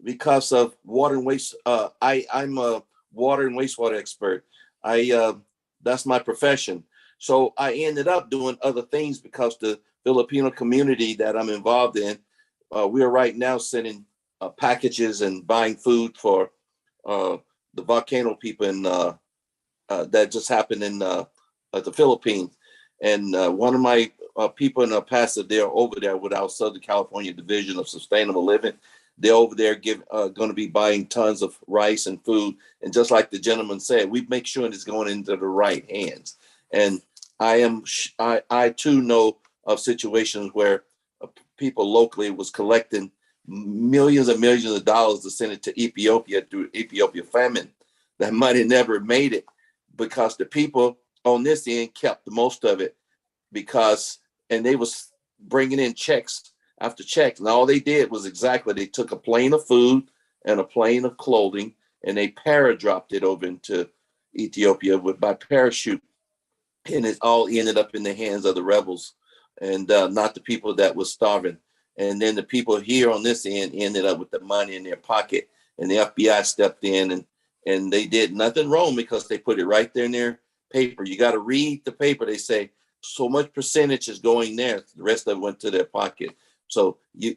because of water and waste. I'm a water and wastewater expert. That's my profession. So I ended up doing other things because the Filipino community that I'm involved in, we are right now sending packages and buying food for the volcano people in that just happened in the Philippines. And one of my people in El Paso, they're over there with our Southern California Division of Sustainable Living. They're over there going to be buying tons of rice and food. And just like the gentleman said, we make sure it's going into the right hands. And I too know of situations where people locally was collecting millions and millions of dollars to send it to Ethiopia through Ethiopia famine. That money never made it because the people on this end kept the most of it and they was bringing in checks after checks. And all they did was they took a plane of food and a plane of clothing and they paradropped it over into Ethiopia by parachute. And it all ended up in the hands of the rebels and not the people that was starving. And then the people here on this end ended up with the money in their pocket, and the FBI stepped in and they did nothing wrong because they put it right there in their paper. You got to read the paper. They say so much percentage is going there. The rest of it went to their pocket. So you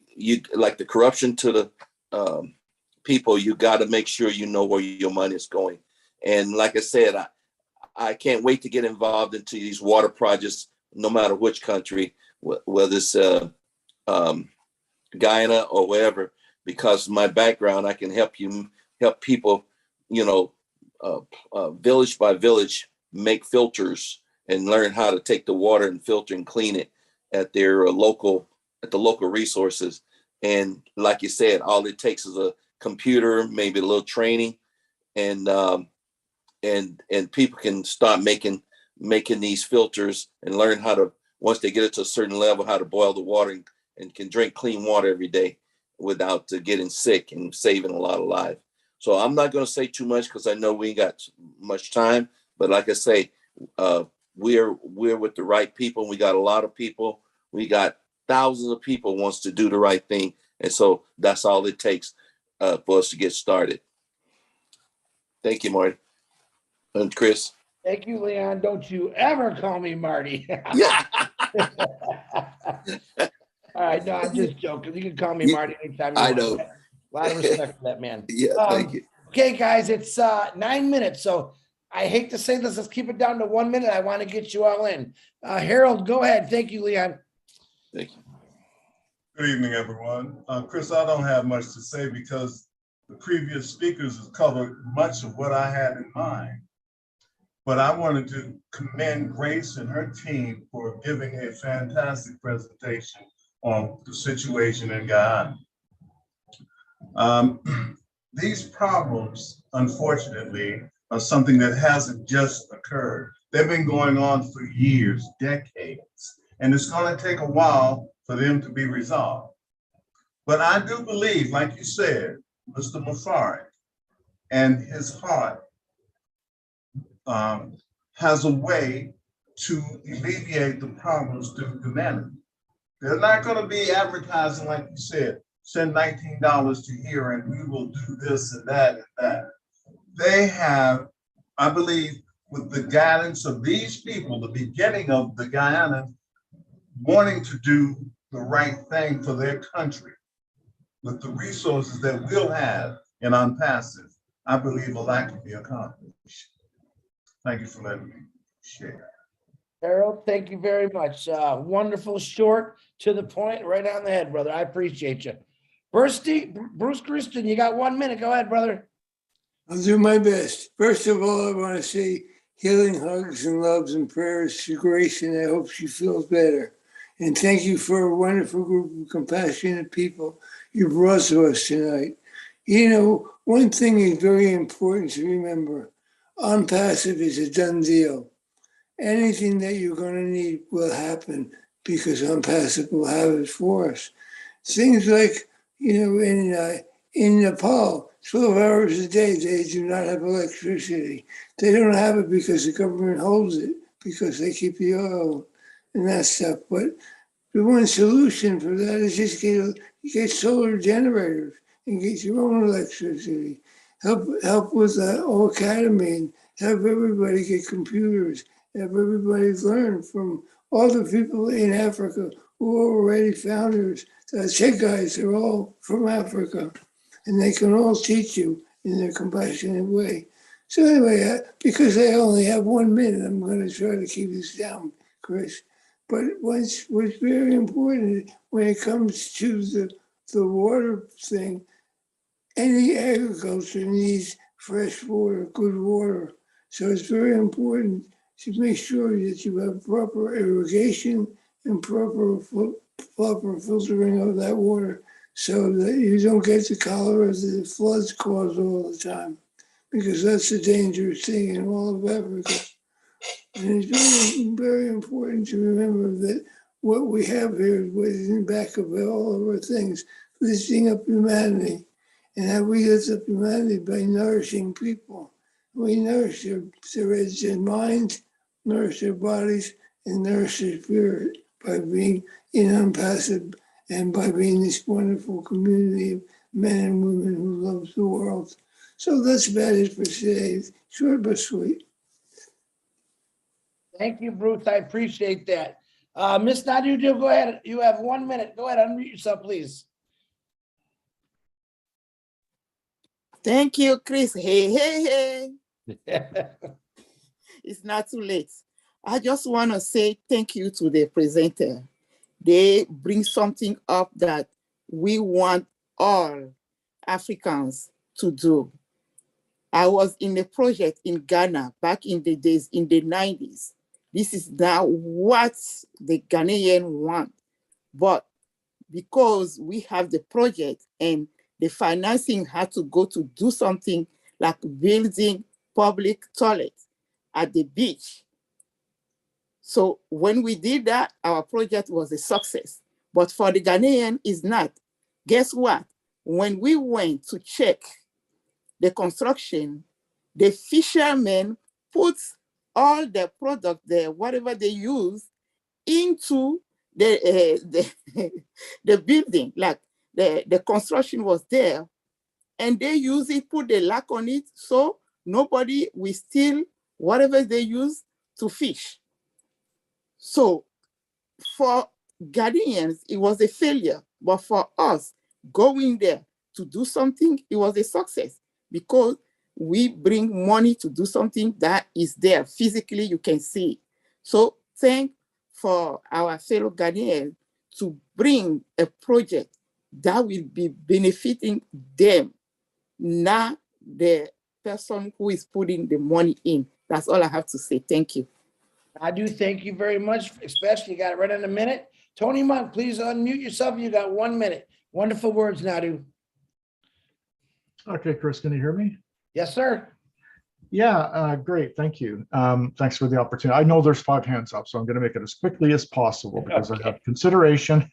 like the corruption to the people, you got to make sure you know where your money is going. And like I said, I can't wait to get involved into these water projects, no matter which country, whether it's Guyana or wherever, because my background, I can help people, village by village, make filters and learn how to take the water and filter and clean it at the local resources. And like you said, all it takes is a computer, maybe a little training, and people can start making these filters and learn how to, once they get it to a certain level, how to boil the water and can drink clean water every day without getting sick and saving a lot of lives. So I'm not going to say too much because I know we ain't got much time. But like I say, we're with the right people. We got a lot of people. We got thousands of people wants to do the right thing. And so that's all it takes for us to get started. Thank you, Marty. And Chris. Thank you, Leon. Don't you ever call me Marty. Yeah. All right, no, I'm just joking. You can call me Marty anytime you I want. know. A lot of respect for that, man. Yeah, thank you. Okay, guys, it's 9 minutes. So I hate to say this. Let's keep it down to 1 minute. I want to get you all in. Harold, go ahead. Thank you, Leon. Thank you. Good evening, everyone. Chris, I don't have much to say because the previous speakers have covered much of what I had in mind. But I wanted to commend Grace and her team for giving a fantastic presentation on the situation in Guyana. These problems, unfortunately, are something that hasn't just occurred. They've been going on for years, decades, and it's going to take a while for them to be resolved. But I do believe, like you said, Mr. Mufari and his heart has a way to alleviate the problems through humanity. They're not going to be advertising, like you said, send $19 to here and we will do this and that and that. They have, I believe, with the guidance of these people, the beginning of the Guyana wanting to do the right thing for their country, with the resources that we'll have in UNPASSIVE, I believe a lot can be accomplished. Thank you for letting me share. Harold, thank you very much. Wonderful, short, to the point, right on the head, brother. I appreciate you. Bruce Christian, you got 1 minute. Go ahead, brother. I'll do my best. First of all, I want to say healing hugs and loves and prayers to Grace, and I hope she feels better. And thank you for a wonderful group of compassionate people you brought to us tonight. You know, one thing is very important to remember. UNPASSIVE is a done deal. Anything that you're going to need will happen because UNPASSIVE will have it for us. Things like, in Nepal, 12 hours a day, they do not have electricity. They don't have it because the government holds it, because they keep the oil and that stuff. But the one solution for that is just get solar generators and get your own electricity. Help with the academy and have everybody get computers. Have everybody learn from all the people in Africa who are already founders. The Czech guys are all from Africa, and they can all teach you in their compassionate way. So anyway, because I only have 1 minute, I'm going to try to keep this down, Chris. But what's very important when it comes to the water thing, any agriculture needs fresh water, good water. So it's very important to make sure that you have proper irrigation and proper filtering of that water so that you don't get the cholera that the floods cause all the time, because that's a dangerous thing in all of Africa. And it's very, very important to remember that what we have here is what is in the back of all of our things, lifting up humanity. And how we lift up humanity by nourishing people. We nourish their heads and minds, nourish their bodies, and nourish their spirit by being in Unpassive and by being this wonderful community of men and women who loves the world. So that's about it for today. Short but sweet. Thank you, Bruce. I appreciate that. Ms. Nadu, go ahead. You have 1 minute. Go ahead, unmute yourself, please. Thank you, Chris. Hey. It's not too late. I just want to say thank you to the presenter. They bring something up that we want all Africans to do. I was in a project in Ghana back in the days, in the 90s. This is now what the Ghanaian want. But because we have the project and the financing had to go to do something like building public toilets at the beach. So when we did that, our project was a success. But for the Ghanaian, it's not. Guess what? When we went to check the construction, the fishermen put all the product there, whatever they use, into the building. Like the construction was there, and they use it, put the lock on it, so nobody will steal whatever they use to fish. So for Ghanaians, it was a failure, but for us, going there to do something, it was a success because we bring money to do something that is there. Physically, you can see it. So thank for our fellow Ghanaians to bring a project that will be benefiting them, not the person who is putting the money in. That's all I have to say. Thank you. I do thank you very much, especially you got it right in a minute. Tony Monk, please unmute yourself. You got 1 minute. Wonderful words, Nadu. Okay, Chris, can you hear me? Yes, sir. Yeah, great. Thank you. Thanks for the opportunity. I know there's 5 hands up, so I'm going to make it as quickly as possible because I have consideration.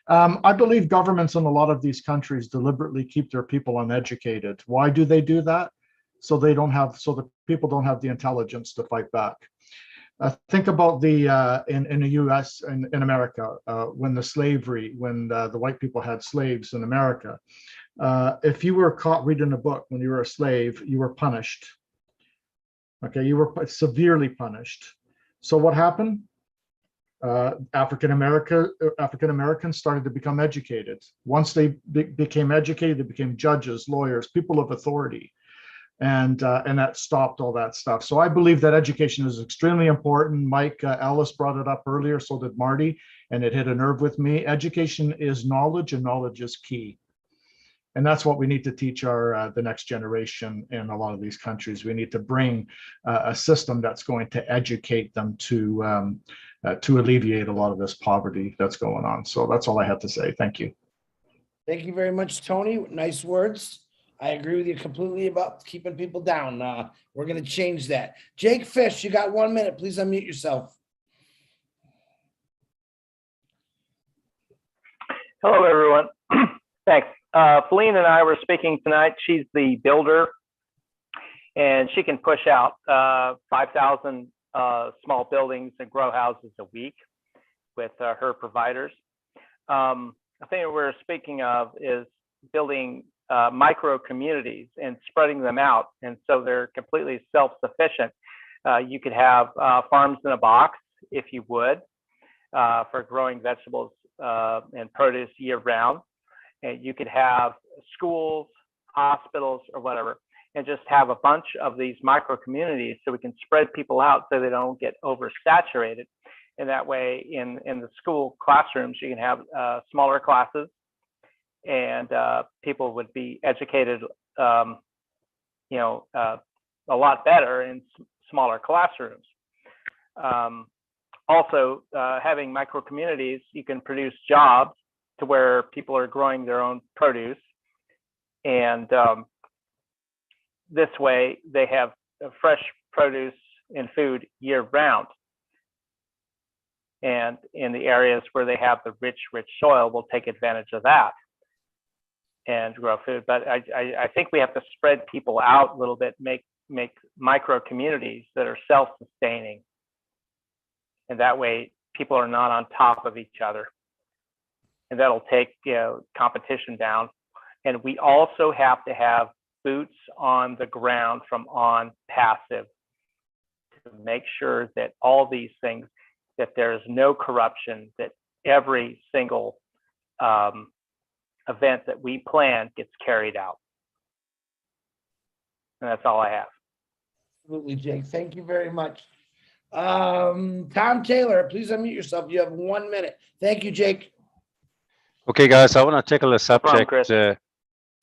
I believe governments in a lot of these countries deliberately keep their people uneducated. Why do they do that? So the people don't have the intelligence to fight back. Think about the in the U.S. and in America when the white people had slaves in America. If you were caught reading a book when you were a slave, you were punished. Okay, you were severely punished. So what happened? African Americans started to become educated. Once they became educated, they became judges, lawyers, people of authority. And that stopped all that stuff. So I believe that education is extremely important. Mike Ellis brought it up earlier, so did Marty, and it hit a nerve with me. Education is knowledge, and knowledge is key. And that's what we need to teach the next generation in a lot of these countries. We need to bring a system that's going to educate them to alleviate a lot of this poverty that's going on. So that's all I have to say. Thank you. Thank you very much, Tony. Nice words. I agree with you completely about keeping people down. We're going to change that. Jake Fish, you got 1 minute. Please unmute yourself. Hello, everyone. Thanks. Feline and I were speaking tonight. She's the builder, and she can push out 5,000 small buildings and grow houses a week with her providers. The thing that we're speaking of is building micro communities and spreading them out, and so they're completely self-sufficient. You could have farms in a box, if you would, for growing vegetables and produce year-round. And you could have schools, hospitals or whatever, and just have a bunch of these micro communities so we can spread people out so they don't get oversaturated. And that way in the school classrooms, you can have smaller classes and people would be educated, a lot better in smaller classrooms. Also, having micro communities, you can produce jobs to where people are growing their own produce. And this way they have fresh produce and food year round. And in the areas where they have the rich soil, we'll take advantage of that and grow food. But I think we have to spread people out a little bit, make micro communities that are self-sustaining. And that way people are not on top of each other. And that'll take competition down. And we also have to have boots on the ground from On Passive to make sure that all these things, that there is no corruption, that every single event that we plan gets carried out. And that's all I have. Absolutely, Jake. Thank you very much. Tom Taylor, please unmute yourself. You have 1 minute. Thank you, Jake. Okay, guys, I want to tackle a subject Chris.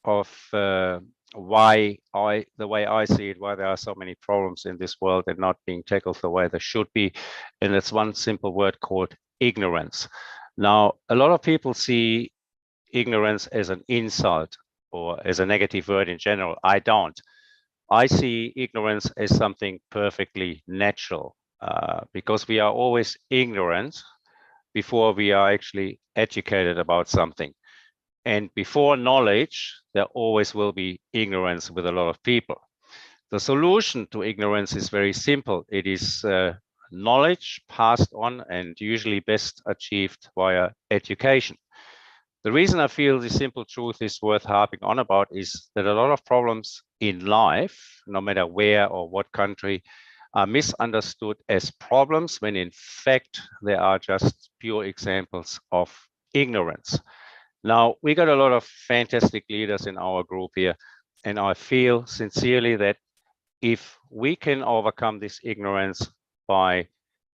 of why the way I see it, why there are so many problems in this world and not being tackled the way they should be. And it's one simple word called ignorance. Now, a lot of people see ignorance as an insult or as a negative word in general. I don't. I see ignorance as something perfectly natural because we are always ignorant before we are actually educated about something. And before knowledge, there always will be ignorance with a lot of people. The solution to ignorance is very simple. It is knowledge passed on and usually best achieved via education. The reason I feel this simple truth is worth harping on about is that a lot of problems in life, no matter where or what country, are misunderstood as problems when in fact they are just pure examples of ignorance. Now, we got a lot of fantastic leaders in our group here, and I feel sincerely that if we can overcome this ignorance by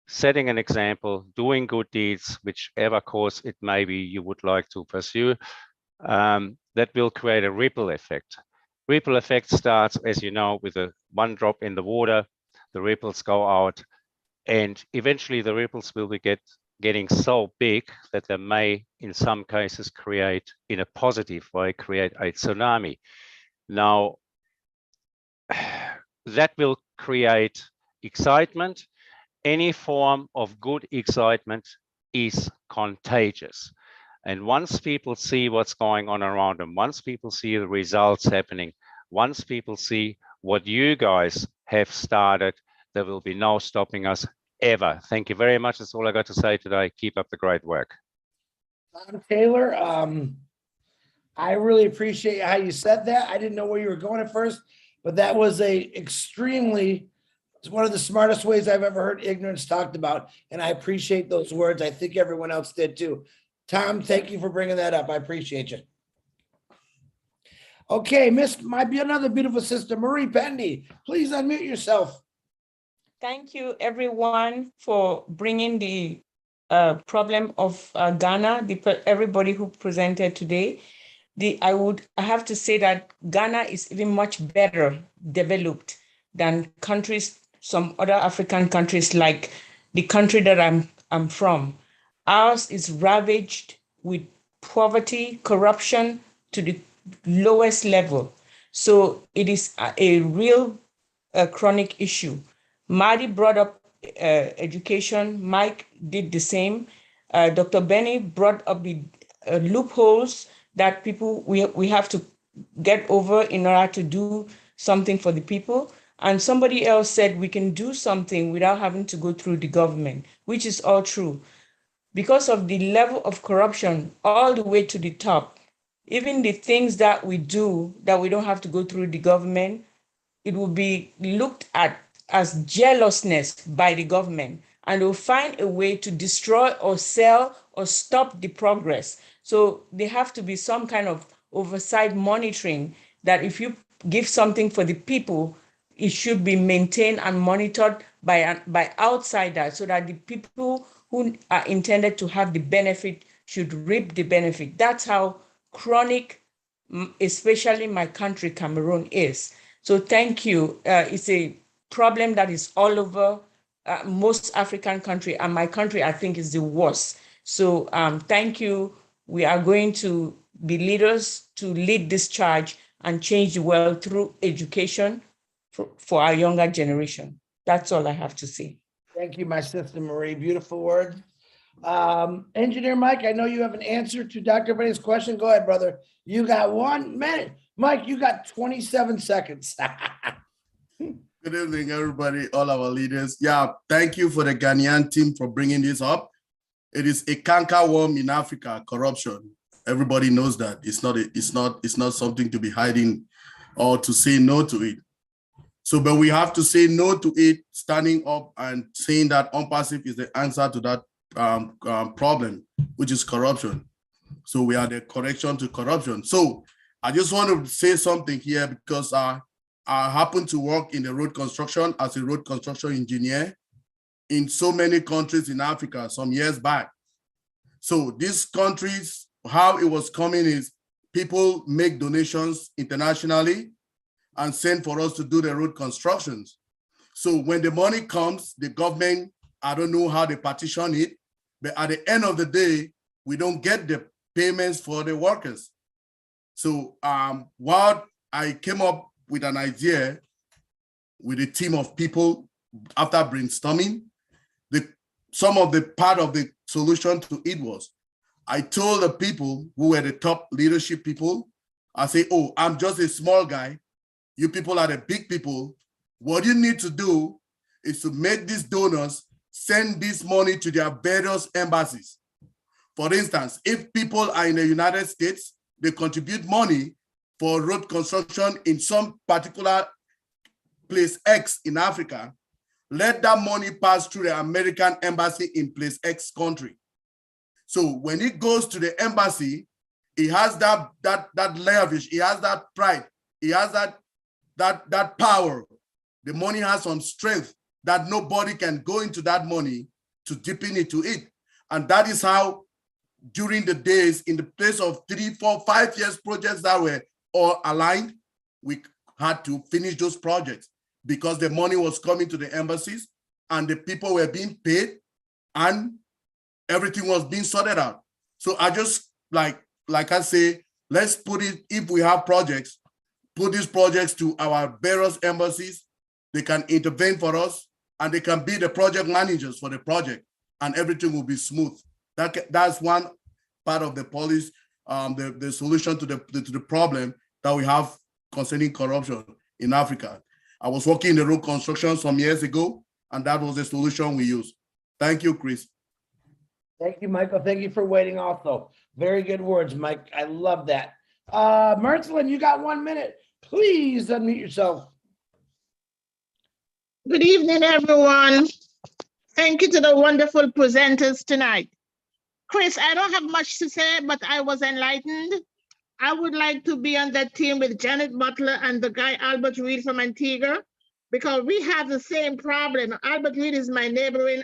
setting an example, doing good deeds, whichever course it may be you would like to pursue, that will create a ripple effect. Ripple effect starts, as you know, with one drop in the water, the ripples go out, and eventually the ripples will be getting so big that they may, in some cases, create, in a positive way, create a tsunami. Now, that will create excitement. Any form of good excitement is contagious. And once people see what's going on around them, once people see the results happening, once people see what you guys have started, there will be no stopping us ever. Thank you very much. That's all I got to say today. Keep up the great work. Tom Taylor, I really appreciate how you said that. I didn't know where you were going at first, but that was it's one of the smartest ways I've ever heard ignorance talked about. And I appreciate those words. I think everyone else did too. Tom, thank you for bringing that up. I appreciate you. Okay, might be another beautiful sister, Marie Pendy. Please unmute yourself. Thank you, everyone, for bringing the problem of Ghana, everybody who presented today. I have to say that Ghana is even much better developed than some other African countries, like the country that I'm from. Ours is ravaged with poverty, corruption to the lowest level. So it is a real chronic issue. Marty brought up education. Mike did the same. Dr. Benny brought up the loopholes that we have to get over in order to do something for the people. And somebody else said we can do something without having to go through the government, which is all true. Because of the level of corruption all the way to the top, even the things that we do that we don't have to go through the government, it will be looked at as jealousness by the government, and they'll find a way to destroy or sell or stop the progress. So there have to be some kind of oversight monitoring that if you give something for the people, it should be maintained and monitored by outsiders so that the people who are intended to have the benefit should reap the benefit. That's how chronic, especially my country, Cameroon, is. So thank you. It's a problem that is all over most African countries, and my country, I think, is the worst. So thank you. We are going to be leaders to lead this charge and change the world through education for our younger generation. That's all I have to say. Thank you, my sister Marie. Beautiful words. Engineer Mike, I know you have an answer to Dr. Benny's question. Go ahead, brother. You got 1 minute. Mike, you got 27 seconds. Good evening, everybody, all our leaders. Yeah, thank you for the Ghanaian team for bringing this up. It is a cankerworm in Africa, corruption. Everybody knows that. It's not something to be hiding or to say no to it. So, but we have to say no to it, standing up and saying that ONPASSIVE is the answer to that problem, which is corruption. So we are the correction to corruption. So I just want to say something here because I happen to work in the road construction as a road construction engineer in so many countries in Africa some years back. So these countries, how it was coming is people make donations internationally and send for us to do the road constructions. So when the money comes, the government, I don't know how they partition it, but at the end of the day, we don't get the payments for the workers. So what I came up with an idea with a team of people after brainstorming, some of the part of the solution to it was, I told the people who were the top leadership people, I say, oh, I'm just a small guy. You people are the big people. What you need to do is to make these donors send this money to their various embassies. For instance, if people are in the United States, they contribute money for road construction in some particular place X in Africa, let that money pass through the American embassy in place X country. So when it goes to the embassy, he has that leverage, he has that pride, he has that power. The money has some strength that nobody can go into that money to deepen into it. And that is how during the days, in the place of 3, 4, 5 years projects that were all aligned, we had to finish those projects because the money was coming to the embassies and the people were being paid and everything was being sorted out. So I just, like I say, let's put it, if we have projects, put these projects to our various embassies. They can intervene for us and they can be the project managers for the project and everything will be smooth. That's one part of the policy, the solution to the problem that we have concerning corruption in Africa. I was working in the road construction some years ago, and that was the solution we used. Thank you, Chris. Thank you, Michael. Thank you for waiting also. Very good words, Mike. I love that. Merthlin, you got 1 minute. Please unmute yourself. Good evening, everyone. Thank you to the wonderful presenters tonight. Chris, I don't have much to say, but I was enlightened. I would like to be on that team with Janet Butler and the guy Albert Reed from Antigua, because we have the same problem. Albert Reed is my neighboring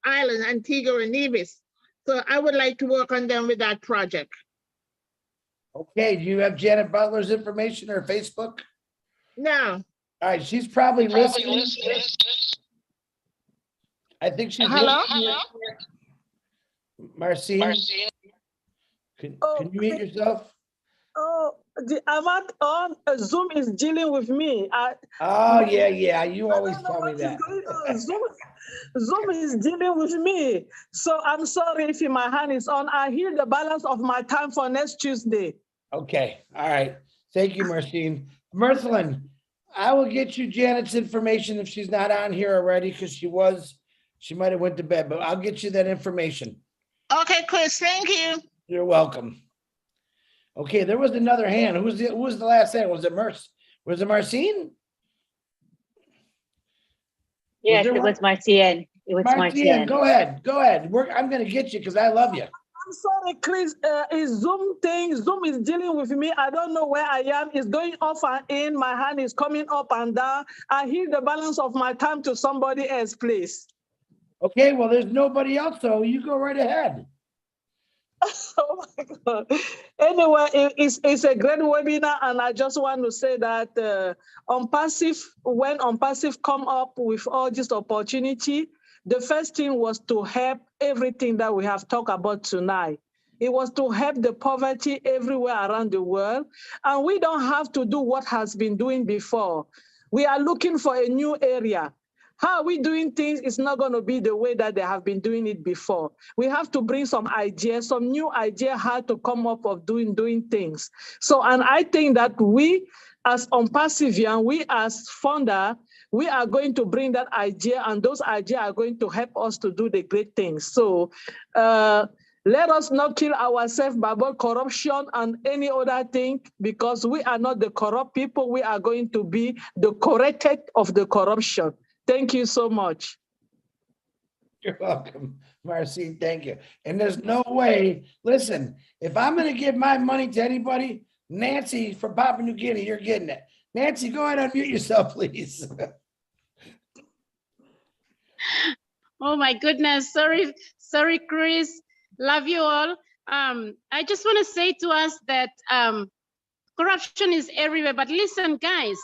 island, Antigua and Nevis. So I would like to work on them with that project. Okay, do you have Janet Butler's information or Facebook? No. All right, she's probably listening. I think she's listening. Marcine, can you mute yourself? Oh, I'm on Zoom is dealing with me. Oh, yeah. You always tell me that. Zoom is dealing with me. So I'm sorry if my hand is on. I hear the balance of my time for next Tuesday. Okay. All right. Thank you, Marcine. Merthlin, I will get you Janet's information if she's not on here already, because she might have went to bed, but I'll get you that information. Okay, Chris, thank you. You're welcome. Okay, there was another hand. Who was the last hand? Was it Marcine? Yes, it was Marcien. It was Marcien. Marcien. Go ahead. I'm going to get you because I love you. I'm sorry, Chris. Is Zoom thing? Zoom is dealing with me. I don't know where I am. It's going off and in. My hand is coming up and down. I hear the balance of my time to somebody else, please. Okay, well, there's nobody else, so you go right ahead. Oh my God. Anyway, it's a great webinar, and I just want to say that when OnPassive come up with all this opportunity, the first thing was to help everything that we have talked about tonight. It was to help the poverty everywhere around the world, and we don't have to do what has been doing before. We are looking for a new area. How are we doing things is not going to be the way that they have been doing it before. We have to bring some ideas, some new idea how to come up of doing things. So, and I think that we as OnPassive, we as founder, we are going to bring that idea, and those ideas are going to help us to do the great things. So let us not kill ourselves by corruption and any other thing, because we are not the corrupt people. We are going to be the corrected of the corruption. Thank you so much. You're welcome, Marcine. Thank you. And there's no way, listen, if I'm going to give my money to anybody, Nancy from Papua New Guinea, you're getting it. Nancy, go ahead and unmute yourself, please. Oh my goodness. Sorry, Chris. Love you all. I just want to say to us that corruption is everywhere. But listen, guys,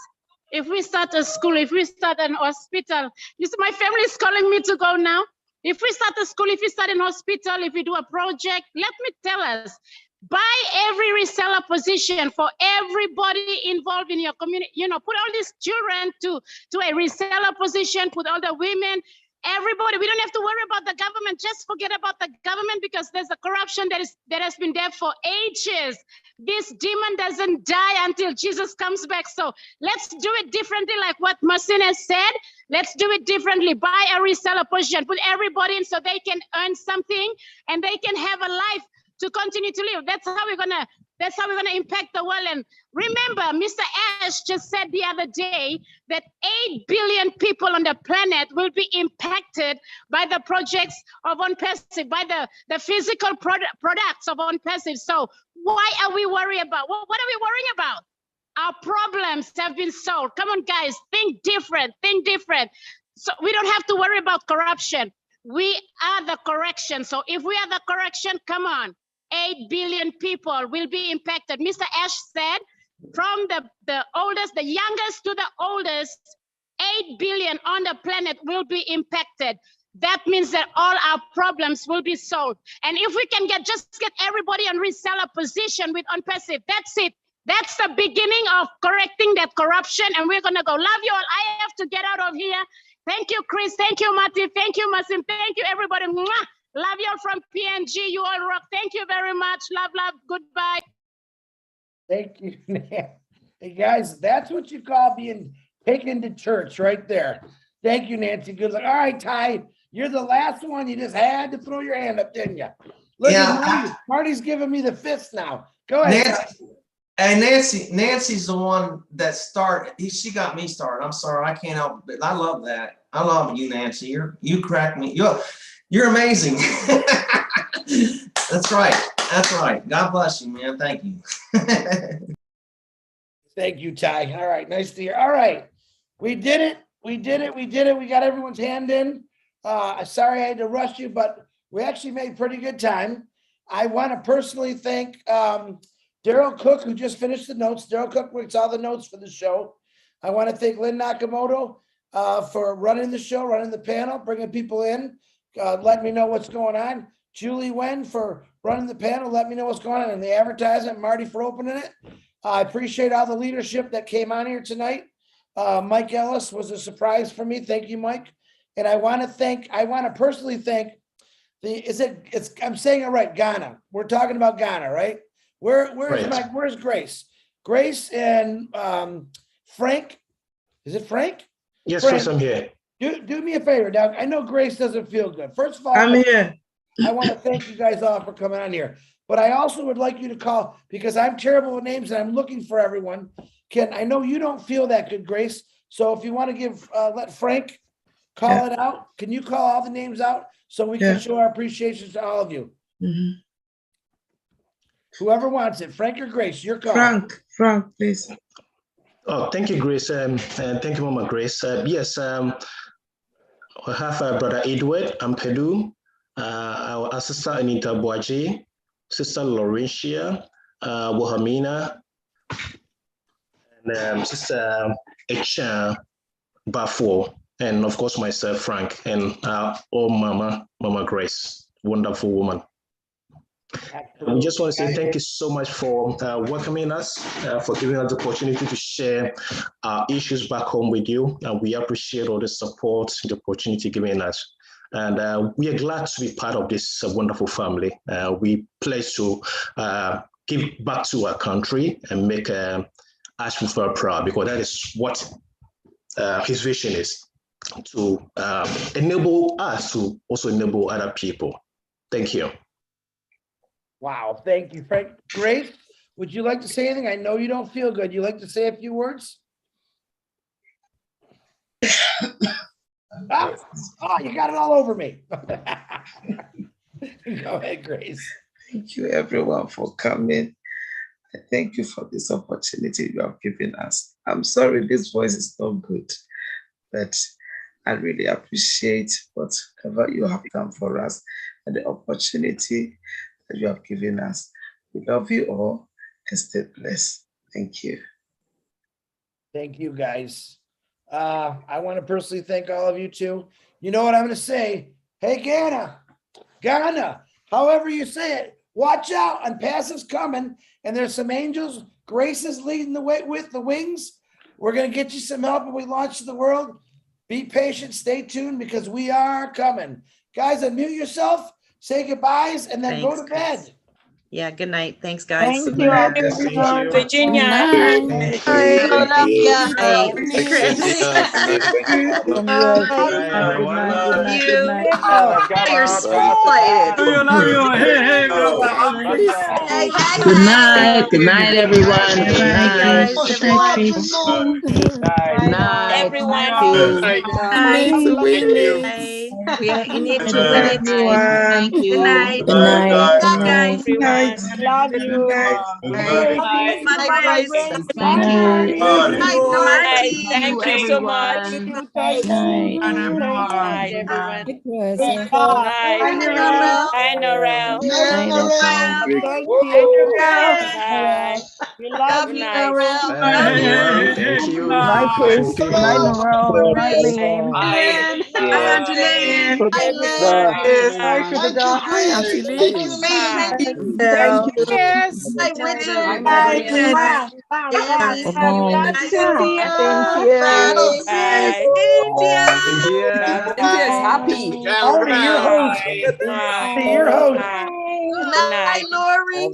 if we start a school, if we start an hospital, listen, my family is calling me to go now. If we start a school, if we start an hospital, if we do a project, let me tell us, buy every reseller position for everybody involved in your community. You know, put all these children to a reseller position, put all the women, everybody. We don't have to worry about the government. Just forget about the government, because there's a corruption that has been there for ages. This demon doesn't die until Jesus comes back. So let's do it differently, like what Marcine has said. Let's do it differently. Buy a reseller position, put everybody in so they can earn something and they can have a life to continue to live. That's how we're gonna impact the world. And remember, Mr. Ash just said the other day that 8 billion people on the planet will be impacted by the projects of OnPassive, by the physical products of OnPassive. So why are we worried about? What are we worrying about? Our problems have been solved. Come on, guys, think different, think different. So we don't have to worry about corruption. We are the correction. So if we are the correction, come on. 8 billion people will be impacted. Mr. Ash said from the oldest, the youngest to the oldest, 8 billion on the planet will be impacted. That means that all our problems will be solved. And if we can just get everybody on reseller position with OnPassive, that's it. That's the beginning of correcting that corruption. And we're gonna go. Love you all. I have to get out of here. Thank you, Chris. Thank you, Martin. Thank you, Marcin. Thank you, everybody. Mwah! Love you all from PNG. You all rock. Thank you very much. Love, love. Goodbye. Thank you. Hey, guys, that's what you call being taken to church right there. Thank you, Nancy. Good luck. All right, Ty, you're the last one. You just had to throw your hand up, didn't you? Look, yeah, Marty's giving me the fist now. Go ahead. Nancy, and Nancy's the one that started. She got me started. I'm sorry, I can't help it. I love that. I love you, Nancy. You crack me. You're amazing. That's right. That's right. God bless you, man. Thank you. Thank you, Ty. All right. Nice to hear. All right. We did it. We did it. We did it. We got everyone's hand in. Sorry I had to rush you, but we actually made pretty good time. I want to personally thank Daryl Cook, who just finished the notes. Daryl Cook makes all the notes for the show. I want to thank Lynn Nakamoto for running the show, running the panel, bringing people in. Let me know what's going on. Julie Wen for running the panel. Let me know what's going on in the advertisement. Marty for opening it. I appreciate all the leadership that came on here tonight. Mike Ellis was a surprise for me. Thank you, Mike. And I want to personally thank I'm saying it right, Ghana. We're talking about Ghana, right? Where's Grace? Grace and Frank. Is it Frank? Yes, Frank, Chris, I'm here. Do me a favor, Doug. I know Grace doesn't feel good. First of all, I'm here. I want to thank you guys all for coming on here. But I also would like you to call, because I'm terrible with names and I'm looking for everyone. I know you don't feel that good, Grace. So if you want to give, let Frank call it out. Can you call all the names out so we can show our appreciation to all of you? Whoever wants it, Frank or Grace, your call. Frank, please. Oh, thank you, Grace, and thank you, Mama Grace. Yes, I have Brother Edward Ampedu, our sister Anita Boaji, Sister Laurentia, Wahamina, and Sister Echa Bafo, and of course myself, Frank, and Mama Grace, wonderful woman. We just want to say thank you so much for welcoming us, for giving us the opportunity to share our issues back home with you. And we appreciate all the support, the opportunity given us. And we are glad to be part of this wonderful family. We pledge to give back to our country and make Asheville proud, because that is what his vision is, to enable us to also enable other people. Thank you. Wow, thank you, Frank. Grace, would you like to say anything? I know you don't feel good. You like to say a few words? Oh, you got it all over me. Go ahead, Grace. Thank you, everyone, for coming. I thank you for this opportunity you have given us. I'm sorry this voice is not good, but I really appreciate whatever you have done for us and the opportunity that you have given us. We love you all and stay blessed. Thank you. Thank you, guys. I want to personally thank all of you too. You know what I'm going to say? Hey, Ghana, however you say it, watch out. Unpassive's coming, and there's some angels. Grace is leading the way with the wings. We're going to get you some help when we launch to the world. Be patient, stay tuned, because we are coming. Guys, unmute yourself, say goodbyes, and then go to bed. Yeah, good night. Thanks, guys. Thank you, everyone. Virginia. You're so excited. Good night. Good night, everyone. Good night. Good night, everyone. We are in it to win it. Thank you. Good night. Good night. Guys. Good night. Love you. Bye. Thank you. Thank you so much. Good night. Night, everyone. Bye. Bye, Norel. Thank you. Bye. We love you, Norel. Thank you. Bye, Chris. Bye, Norel. Bye, Liam. Bye, Angeline. Bye, Sugar. Hi, Auntie Lee. Thank you. Yes. Bye, Richard. Bye. Bye. Cynthia's happy. You're host. Bye. You're host. Good night, Lori.